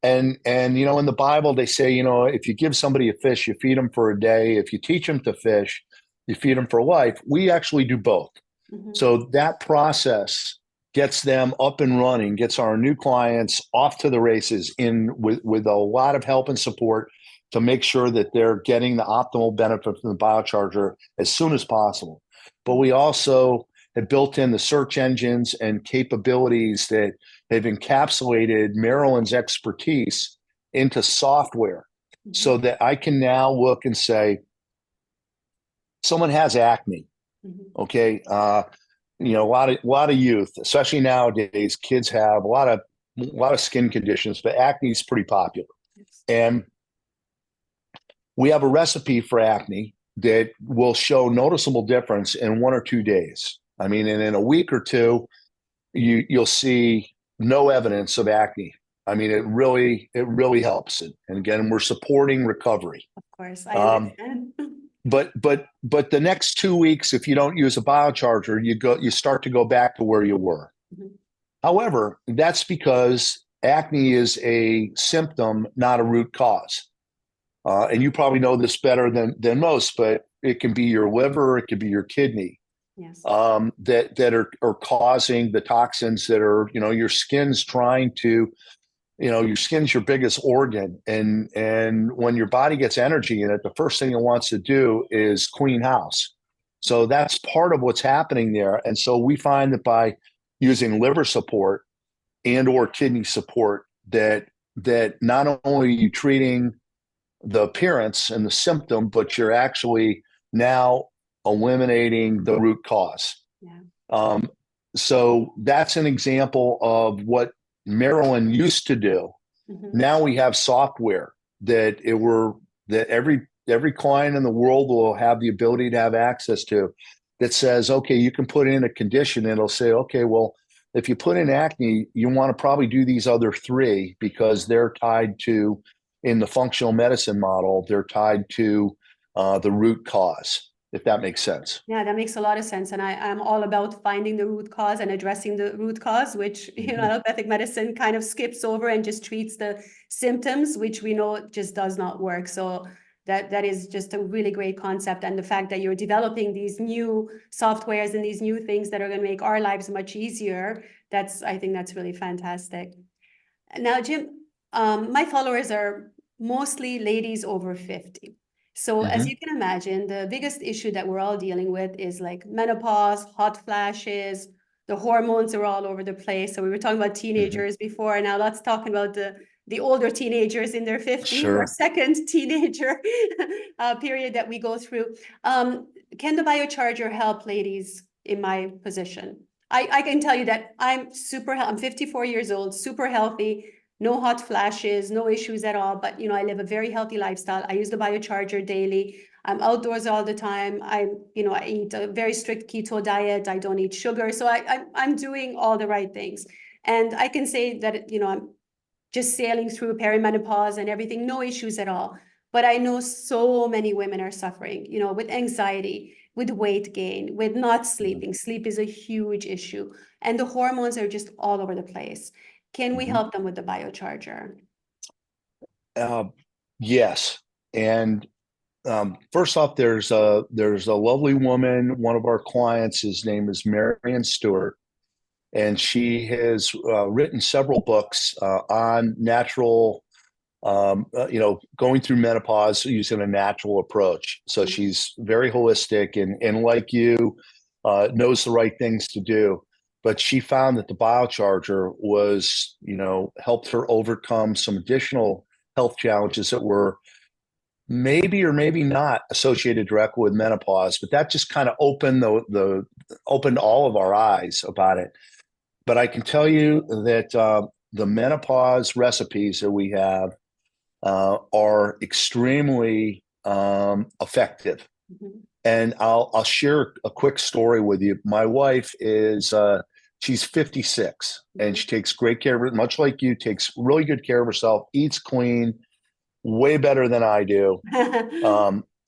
And in the Bible, they say, if you give somebody a fish, you feed them for a day. If you teach them to fish, you feed them for life. We actually do both. Mm-hmm. So that process gets them up and running, gets our new clients off to the races with a lot of help and support to make sure that they're getting the optimal benefit from the BioCharger as soon as possible. But we also have built in the search engines and capabilities that have encapsulated Marilyn's expertise into software, mm-hmm. so that I can now look and say, someone has acne, mm-hmm. okay? A lot of youth, especially nowadays, kids have a lot of skin conditions, but acne is pretty popular. Yes. And we have a recipe for acne that will show noticeable difference in 1 or 2 days. I mean, and in a week or two, you'll see no evidence of acne. I mean, it really helps. And again, we're supporting recovery. Of course, I understand. But the next 2 weeks, if you don't use a BioCharger, you start to go back to where you were. Mm-hmm. However, that's because acne is a symptom, not a root cause. And you probably know this better than most, but it can be your liver, it could be your kidney. Yes. That are causing the toxins that are, your skin's trying to, your skin's your biggest organ. And when your body gets energy in it, the first thing it wants to do is clean house. So that's part of what's happening there. And so we find that by using liver support and or kidney support, that not only are you treating the appearance and the symptom, but you're actually now eliminating the root cause. Yeah. So that's an example of what Marilyn used to do. Mm-hmm. Now we have software that every client in the world will have the ability to have access to, that says, okay, you can put in a condition and it'll say, okay, well, if you put in acne, you want to probably do these other 3 because they're tied to, in the functional medicine model, they're tied to the root cause, if that makes sense. Yeah, that makes a lot of sense. And I'm all about finding the root cause and addressing the root cause, which, mm-hmm. Allopathic medicine kind of skips over and just treats the symptoms, which we know just does not work. So that is just a really great concept. And the fact that you're developing these new softwares and these new things that are going to make our lives much easier, I think that's really fantastic. Now, Jim, my followers are mostly ladies over 50. So mm-hmm. as you can imagine, the biggest issue that we're all dealing with is like menopause, hot flashes, the hormones are all over the place. So we were talking about teenagers mm-hmm. before, and now let's talk about the older teenagers in their 50s, sure. or second teenager period that we go through. Can the BioCharger help ladies in my position? I can tell you that I'm 54 years old, super healthy, no hot flashes, no issues at all. But, I live a very healthy lifestyle. I use the BioCharger daily. I'm outdoors all the time. I eat a very strict keto diet. I don't eat sugar. So I'm doing all the right things. And I can say that, I'm just sailing through perimenopause and everything, no issues at all. But I know so many women are suffering, with anxiety, with weight gain, with not sleeping. Sleep is a huge issue. And the hormones are just all over the place. Can we help them with the BioCharger? Yes. And first off, there's a lovely woman. One of our clients, his name is Marion Stewart, and she has written several books on natural, going through menopause using a natural approach. So she's very holistic and like you, knows the right things to do. But she found that the biocharger was, helped her overcome some additional health challenges that were maybe or maybe not associated directly with menopause, but that just kind of opened all of our eyes about it. But I can tell you that the menopause recipes that we have are extremely effective. Mm-hmm. And I'll share a quick story with you. My wife is she's 56 and she takes great care of it, much like you, takes really good care of herself, eats clean, way better than I do.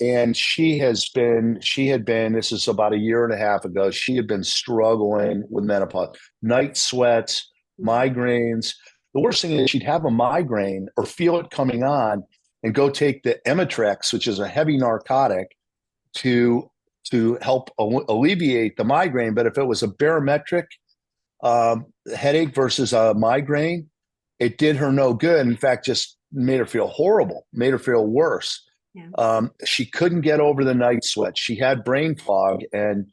And she had been, this is about a year and a half ago, she had been struggling with menopause, night sweats, migraines. The worst thing is she'd have a migraine or feel it coming on and go take the Emitrex, which is a heavy narcotic, to help alleviate the migraine. But if it was a barometric headache versus a migraine, it did her no good. In fact, just made her feel horrible, made her feel worse. Yeah. She couldn't get over the night sweat. She had brain fog, and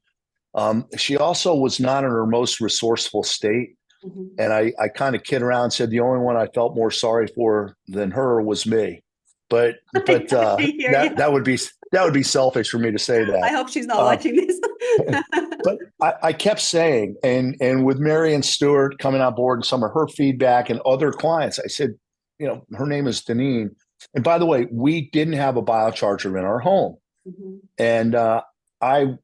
she also was not in her most resourceful state. Mm-hmm. And I kind of kid around and said the only one I felt more sorry for than her was me. But that would be selfish for me to say that. I hope she's not watching this. But I kept saying, and with Marion Stewart coming on board and some of her feedback and other clients, I said, her name is Deneen. And by the way, we didn't have a biocharger in our home. Mm-hmm. And why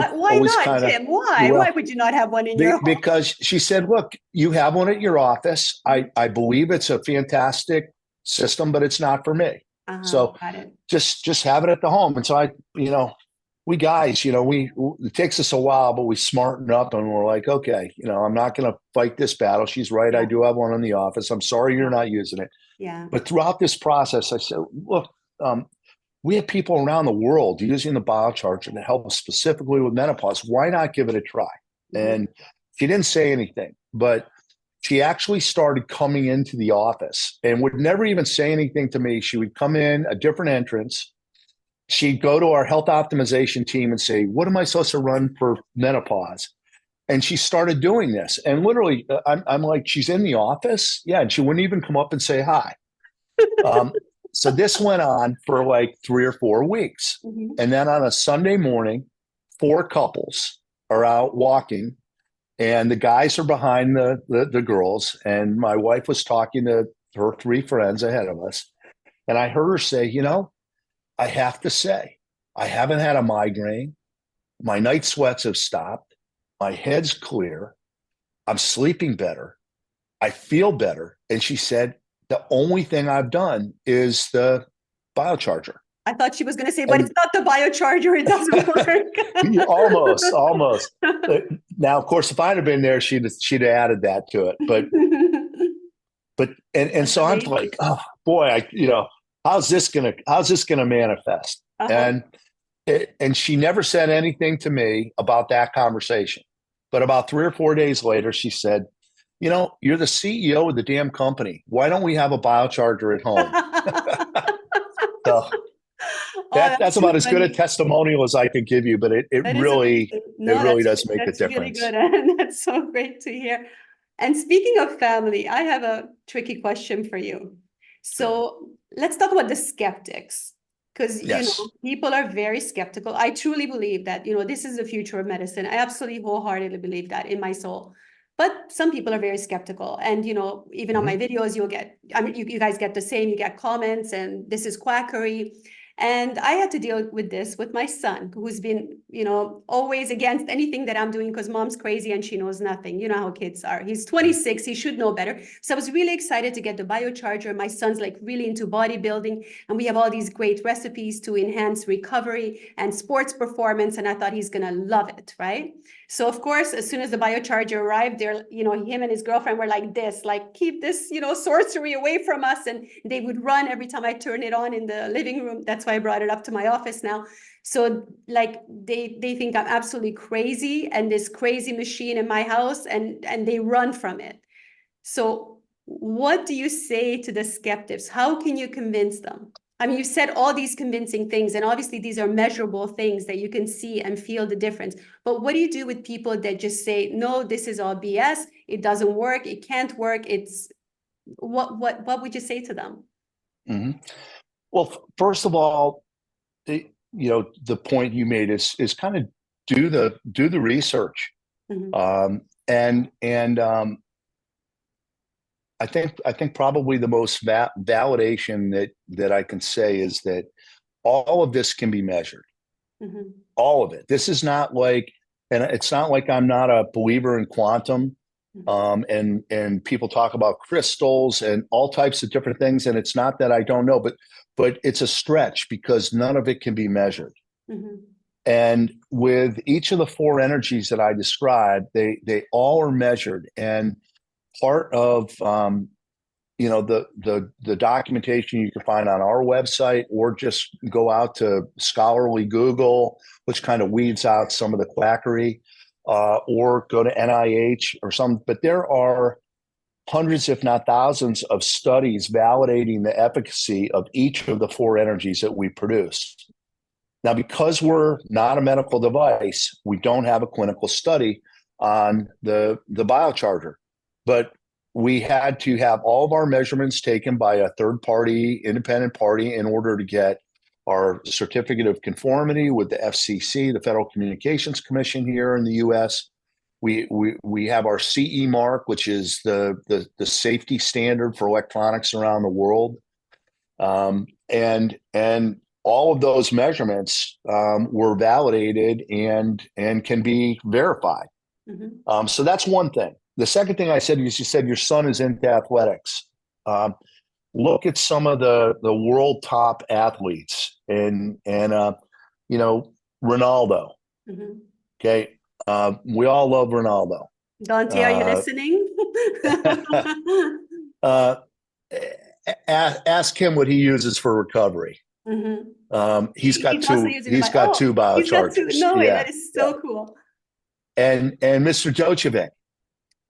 always not, Tim? Why? Why would you not have one in your home? Because she said, look, you have one at your office. I believe it's a fantastic system, but it's not for me. So just have it at the home. And so we guys, it takes us a while, but we smarten up and we're like, okay, I'm not going to fight this battle. She's right. Yeah. I do have one in the office. I'm sorry you're not using it. Yeah. But throughout this process, I said, look, we have people around the world using the biocharger to help specifically with menopause. Why not give it a try? Mm-hmm. And she didn't say anything, but she actually started coming into the office and would never even say anything to me. She would come in a different entrance. She'd go to our health optimization team and say, what am I supposed to run for menopause? And she started doing this. And literally, I'm like, she's in the office? Yeah. And she wouldn't even come up and say hi. So this went on for like 3 or 4 weeks. Mm-hmm. And then on a Sunday morning, 4 couples are out walking. And the guys are behind the girls. And my wife was talking to her 3 friends ahead of us. And I heard her say, I have to say, I haven't had a migraine. My night sweats have stopped. My head's clear. I'm sleeping better. I feel better. And she said, the only thing I've done is the biocharger. I thought she was going to say, but it's not the biocharger. It doesn't work. Almost. Now, of course, if I'd have been there, she'd have added that to it. But so I'm like, oh boy, how's this gonna manifest? Uh-huh. And she never said anything to me about that conversation. But about 3 or 4 days later, she said, you're the CEO of the damn company. Why don't we have a biocharger at home? So that's about as good a testimonial as I could give you, but it really does make a difference. Really good, and that's so great to hear. And speaking of family, I have a tricky question for you. So let's talk about the skeptics, because people are very skeptical. I truly believe that this is the future of medicine. I absolutely wholeheartedly believe that in my soul. But some people are very skeptical, and even on my videos, you'll get. I mean, you guys get the same. You get comments, and this is quackery. And I had to deal with this with my son, who's been, always against anything that I'm doing because mom's crazy and she knows nothing. You know how kids are. He's 26. He should know better. So I was really excited to get the biocharger. My son's like really into bodybuilding, and we have all these great recipes to enhance recovery and sports performance. And I thought he's going to love it, right? So of course, as soon as the biocharger arrived, they're, him and his girlfriend were like this, like, keep this, sorcery away from us. And they would run every time I turn it on in the living room. That's why I brought it up to my office now. So like they think I'm absolutely crazy and this crazy machine in my house, and they run from it. So what do you say to the skeptics? How can you convince them? I mean, you said all these convincing things, and obviously these are measurable things that you can see and feel the difference. But what do you do with people that just say, no, this is all BS, it doesn't work, it can't work? It's what would you say to them? Mm-hmm. Well, first of all, the point you made is kind of do the research. Mm-hmm. And I think probably the most validation that I can say is that all of this can be measured. Mm-hmm. All of it. This is not like, and it's not like I'm not a believer in quantum. And people talk about crystals and all types of different things. And it's not that I don't know, but it's a stretch because none of it can be measured. Mm-hmm. And with each of the four energies that I described, they all are measured. And part of the documentation you can find on our website, or just go out to scholarly Google, which kind of weeds out some of the quackery, or go to NIH or something. But there are hundreds, if not thousands, of studies validating the efficacy of each of the four energies that we produce. Now, because we're not a medical device, we don't have a clinical study on the BioCharger, but we had to have all of our measurements taken by a third-party independent party in order to get our certificate of conformity with the FCC, the Federal Communications Commission here in the U.S. We have our CE mark, which is the safety standard for electronics around the world, and all of those measurements were validated and can be verified. Mm-hmm. So that's one thing. The second thing I said is, you said your son is into athletics. Look at some of the world top athletes and Ronaldo. Mm-hmm. Okay, we all love Ronaldo. Dante, are you listening? Ask him what he uses for recovery. Mm-hmm. He's got also two. using He's got two he's got two. BioChargers. No way, Yeah, that is yeah. so cool. And Mr. Djokovic.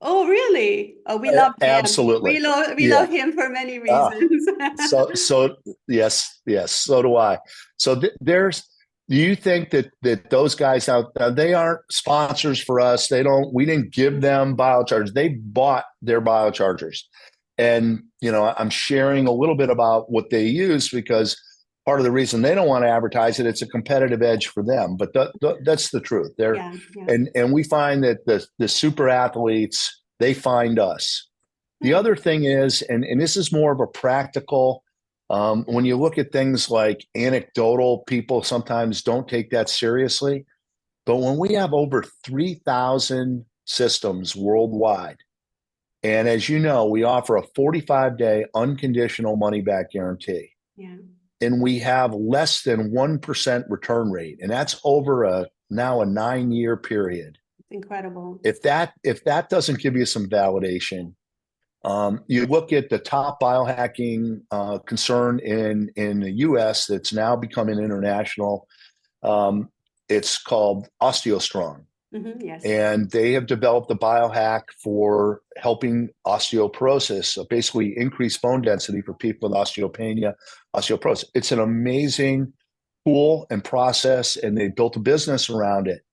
Oh, really? Oh, we love him. Absolutely. We Yeah. love him for many reasons. So yes, so do I. So do you think that those guys out there, they aren't sponsors for us? We didn't give them BioChargers. They bought their BioChargers. And, I'm sharing a little bit about what they use because part of the reason they don't want to advertise it, it's a competitive edge for them. But that's the truth. Yeah. And we find that the super athletes, they find us. The other thing is, and this is more of a practical, when you look at things like anecdotal, people sometimes don't take that seriously. But when we have over 3,000 systems worldwide, and as you know, we offer a 45-day unconditional money-back guarantee. Yeah. And we have less than 1% return rate. And that's over now a 9-year period. It's incredible. If that doesn't give you some validation, you look at the top biohacking concern in the U.S. that's now becoming international. It's called OsteoStrong. Mm-hmm, yes. And they have developed a biohack for helping osteoporosis, so basically increase bone density for people with osteopenia, osteoporosis. It's an amazing tool and process, and they built a business around it.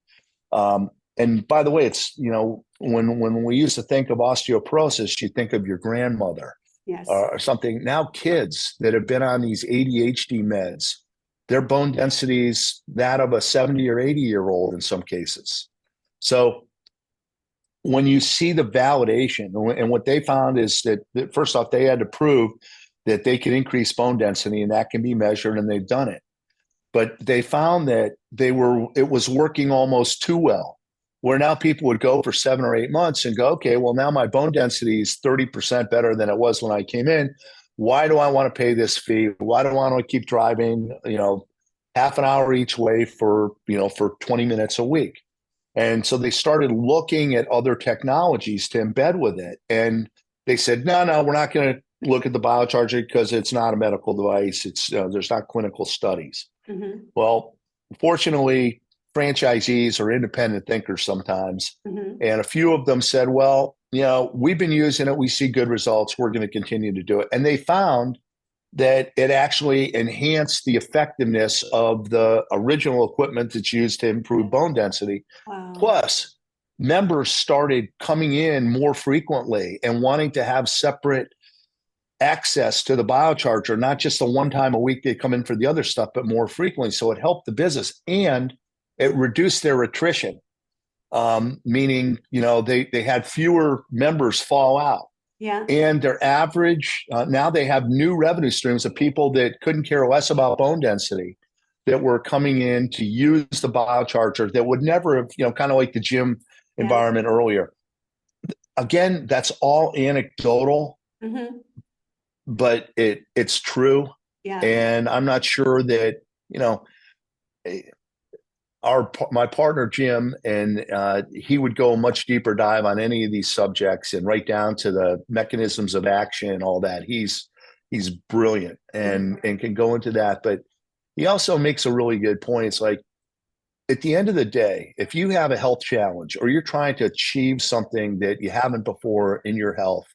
And by the way, it's, when we used to think of osteoporosis, you think of your grandmother. Yes. Or something. Now kids that have been on these ADHD meds, their bone density is that of a 70 or 80-year-old in some cases. So when you see the validation, and what they found is that first off, they had to prove that they could increase bone density, and that can be measured, and they've done it. But they found that it was working almost too well, where now people would go for 7 or 8 months and go, okay, well, now my bone density is 30% better than it was when I came in. Why do I want to pay this fee? Why do I want to keep driving, half an hour each way for 20 minutes a week? And so they started looking at other technologies to embed with it. And they said, no, we're not going to look at the BioCharger because it's not a medical device. It's there's not clinical studies. Mm-hmm. Well, fortunately, franchisees are independent thinkers sometimes. Mm-hmm. And a few of them said, well, we've been using it. We see good results. We're going to continue to do it. And they found that it actually enhanced the effectiveness of the original equipment that's used to improve bone density. Wow. Plus, members started coming in more frequently and wanting to have separate access to the BioCharger, not just the one time a week they come in for the other stuff, but more frequently. So it helped the business and it reduced their attrition, meaning, they had fewer members fall out. Yeah. And their average, now they have new revenue streams of people that couldn't care less about bone density that were coming in to use the BioCharger that would never have, kind of like the gym environment earlier. Again, that's all anecdotal, Mm-hmm. but it's true. Yeah. And I'm not sure that, my partner Jim, and he would go a much deeper dive on any of these subjects and right down to the mechanisms of action and all that. He's brilliant and can go into that. But he also makes a really good point. It's like, at the end of the day, if you have a health challenge or you're trying to achieve something that you haven't before in your health,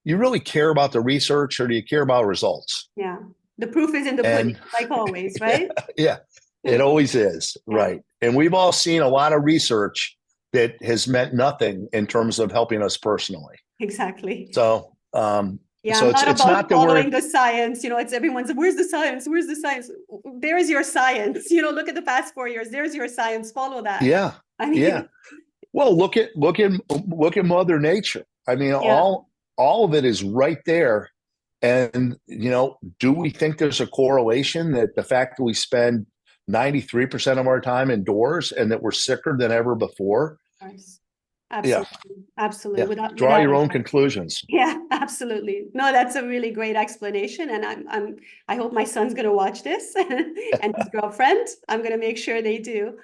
you really care about the research or do you care about results? Yeah. The proof is in the pudding, like always, right? Yeah. It always is, right? And we've all seen a lot of research that has meant nothing in terms of helping us personally. Exactly. So, yeah, so I'm not it's about not that following the science. It's everyone's, where's the science? Where's the science? There is your science. Look at the past 4 years. There's your science. Follow that. yeah, I mean, yeah. Well, look at Mother Nature. I mean, all of it is right there. And do we think there's a correlation that the fact that we spend 93% of our time indoors and that we're sicker than ever before? Absolutely. Yeah. Absolutely. Yeah. Without Draw your own doubt. conclusions. Yeah, absolutely. No, that's a really great explanation. And I hope my son's going to watch this and his girlfriend. I'm going to make sure they do.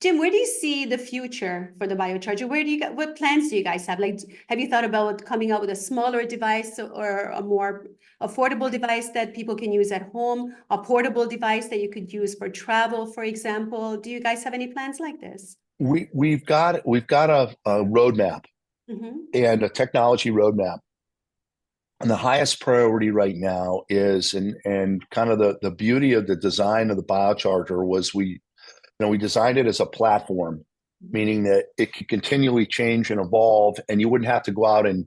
Jim, where do you see the future for the BioCharger? What plans do you guys have? Like, have you thought about coming out with a smaller device or a more affordable device that people can use at home, a portable device that you could use for travel, for example? Do you guys have any plans like this? We've got a roadmap and a technology roadmap. And the highest priority right now is, and kind of the beauty of the design of the BioCharger was we designed it as a platform, meaning that it could continually change and evolve, and you wouldn't have to go out and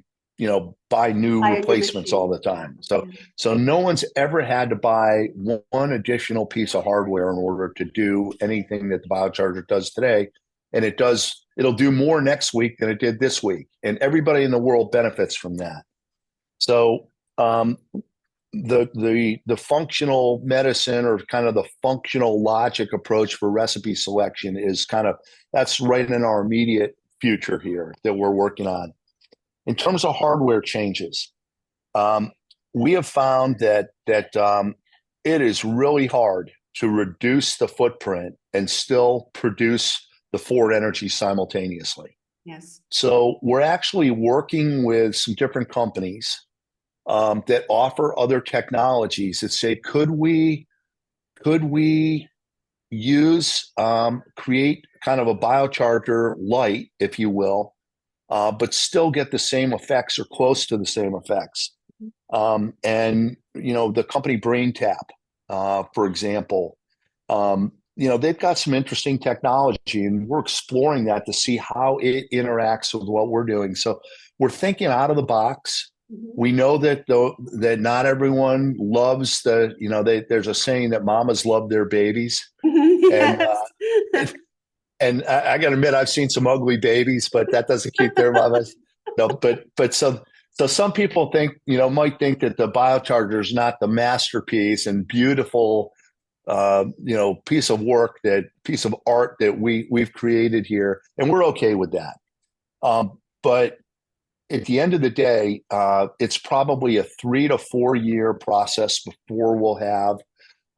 buy new replacements all the time. So no one's ever had to buy one additional piece of hardware in order to do anything that the BioCharger does today, and it'll do more next week than it did this week, and everybody in the world benefits from that. So the functional medicine or kind of the functional logic approach for recipe selection is that's right in our immediate future here that we're working on. In terms of hardware changes, we have found that it is really hard to reduce the footprint and still produce the 4 energies simultaneously. Yes. So we're actually working with some different companies that offer other technologies that say, could we use create kind of a BioCharger light, if you will, but still get the same effects or close to the same effects. And the company BrainTap, for example, they've got some interesting technology, and we're exploring that to see how it interacts with what we're doing. So we're thinking out of the box. We know that that not everyone loves there's a saying that mamas love their babies. Yes. And I got to admit, I've seen some ugly babies, but that doesn't keep their mamas. No, but so some people might think that the BioCharger is not the masterpiece and beautiful, piece of art that we've created here, and we're okay with that. But at the end of the day, it's probably a 3 to 4 year process before we'll have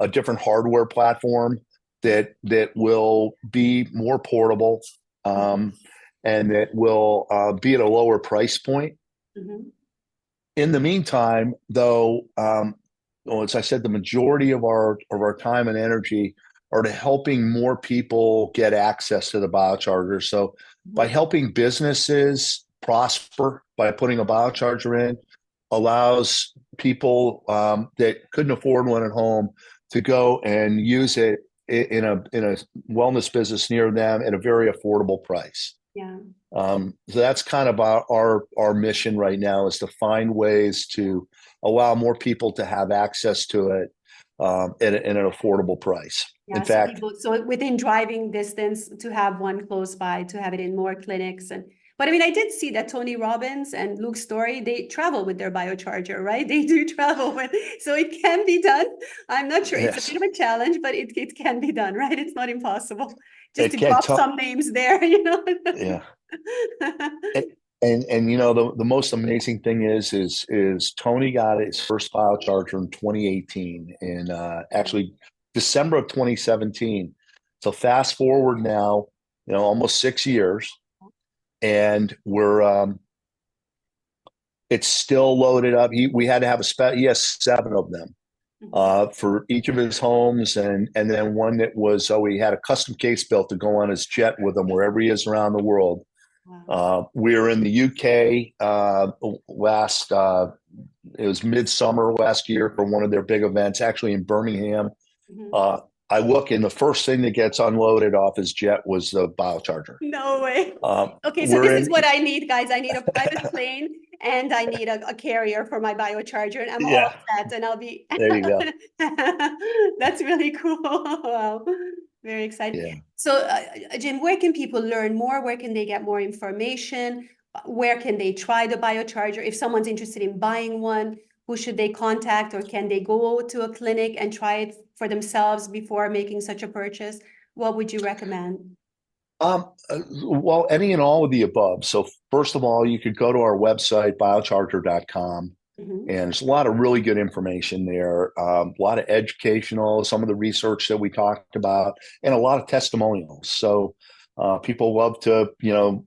a different hardware platform that will be more portable, and it will be at a lower price point. Mm-hmm. In the meantime, though, well, as I said, the majority of our time and energy are to helping more people get access to the biocharger. So by helping businesses prosper by putting a biocharger in, allows people that couldn't afford one at home to go and use it in a wellness business near them at a very affordable price. Yeah. So that's kind of our mission right now, is to find ways to allow more people to have access to it at an affordable price. Yeah, In fact, so within driving distance, to have one close by, to have it in more clinics. But I mean, I did see that Tony Robbins and Luke Story, they travel with their biocharger, right? They do travel with, so it can be done. I'm not sure. It's a yes, bit of a challenge, but it can be done, right? It's not impossible. Just it to can't drop tell. some names there, you know? Yeah. And you know, the most amazing thing is Tony got his first biocharger in 2018, and actually December of 2017. So fast forward now, you know, almost 6 years, and it's still loaded up. We had to have he has 7 of them for each of his homes, and then one that was, he had a custom case built to go on his jet with him wherever he is around the world. Wow. We were in the UK last, it was midsummer last year for one of their big events, actually in Birmingham. Mhm. I look, and the first thing that gets unloaded off his jet was the biocharger. No way. Okay, so We're this is in, what I need, guys. I need a private plane and I need a carrier for my biocharger, and I'm all yeah, set, and I'll be there you go. that's really cool. Wow. Very exciting. Yeah. So, Jim, where can people learn more? Where can they get more information? Where can they try the biocharger? If someone's interested in buying one, who should they contact, or can they go to a clinic and try it for themselves before making such a purchase? What would you recommend? Well, any and all of the above. So first of all, you could go to our website, biocharger.com, Mhm. and there's a lot of really good information there, a lot of educational, some of the research that we talked about, and a lot of testimonials. So people love to, you know,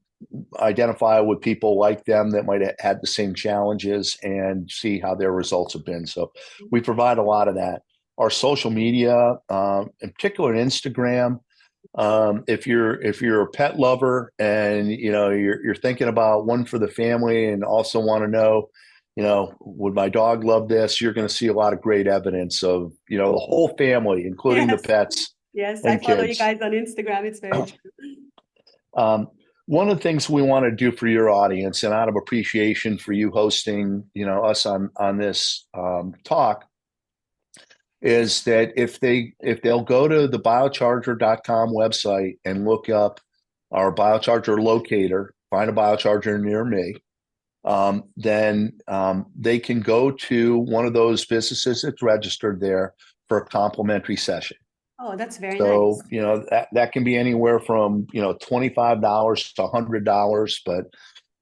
identify with people like them that might have had the same challenges and see how their results have been. So we provide a lot of that. Our social media, in particular Instagram, if you're a pet lover and you know you're thinking about one for the family and also want to know, you know, would my dog love this, you're going to see a lot of great evidence of, you know, the whole family, including the Yes, pets yes, I and follow you kids. guys on Instagram. It's very true. um, One of the things we want to do for your audience, and out of appreciation for you hosting, you know, us on this talk, is that if they'll go to the biocharger.com website and look up our biocharger locator, find a biocharger near me, then they can go to one of those businesses that's registered there for a complimentary session. Oh, that's very So, nice. you know, that can be anywhere from, you know, $25 to $100, but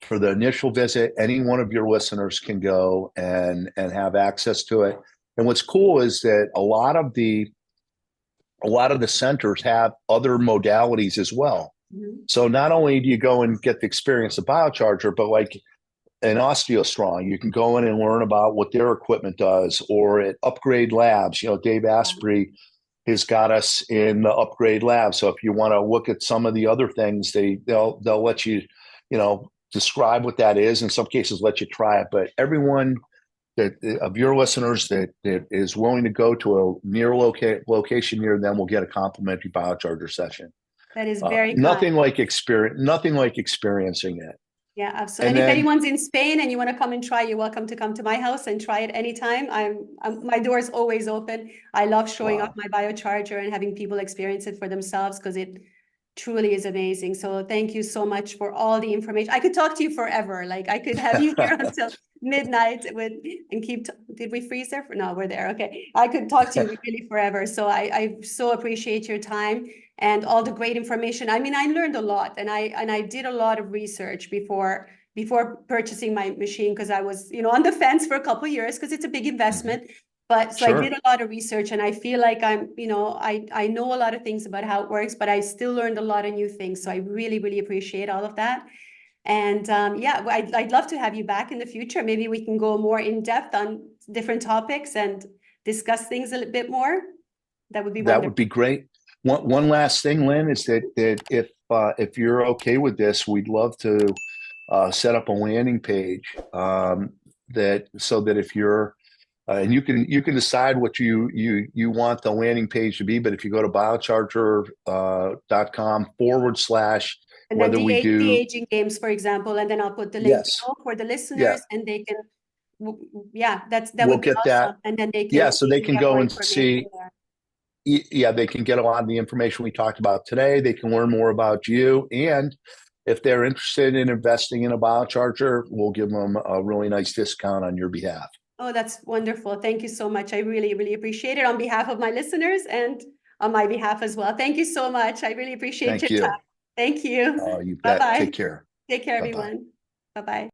for the initial visit, any one of your listeners can go and have access to it. And what's cool is that a lot of the centers have other modalities as well. Mhm. So not only do you go and get the experience of biocharger, but like in OsteoStrong, you can go in and learn about what their equipment does, or at Upgrade Labs. You know, Dave Asprey has got us in the Upgrade Lab. So if you want to look at some of the other things, they'll let you, you know, describe what that is. In some cases, let you try it. But everyone that of your listeners that is willing to go to a near location near them will get a complimentary biocharger session. That is very kind. Nothing like experiencing it. Yeah, absolutely. And And if then, anyone's in Spain and you want to come and try, you're welcome to come to my house and try it anytime. My door is always open. I love showing off wow, my biocharger and having people experience it for themselves, because it truly is amazing. So thank you so much for all the information. I could talk to you forever. Like, I could have you here until midnight with and keep. Did we freeze there? No, we're there. Okay. I could talk to you really forever. So I so appreciate your time and all the great information. I mean, I learned a lot, and I did a lot of research before purchasing my machine, because I was, you know, on the fence for a couple of years, because it's a big investment. But so I did Sure. a lot of research, and I feel like I know a lot of things about how it works, but I still learned a lot of new things. So I really, really appreciate all of that. And yeah, I'd love to have you back in the future. Maybe we can go more in depth on different topics and discuss things a little bit more. That would be That would wonderful. be great. One last thing, Lynn, is that if you're okay with this, we'd love to set up a landing page that so that if you're and you can decide what you want the landing page to be. But if you go to biocharger.com / And then whether we the do aging games, for example, and then I'll put the link yes, below for the yeah, listeners, and they can, yeah, that we'll would be get that. awesome. And then Yeah, so they they can can get more go and information see. there. Yeah, they can get a lot of the information we talked about today. They can learn more about you. And if they're interested in investing in a biocharger, we'll give them a really nice discount on your behalf. Oh, that's wonderful. Thank you so much. I really, really appreciate it on behalf of my listeners and on my behalf as well. Thank you so much. I really appreciate your Thank time. you. Thank you. You bet. Bye-bye. Take care. Take care, Bye bye. everyone. Bye-bye.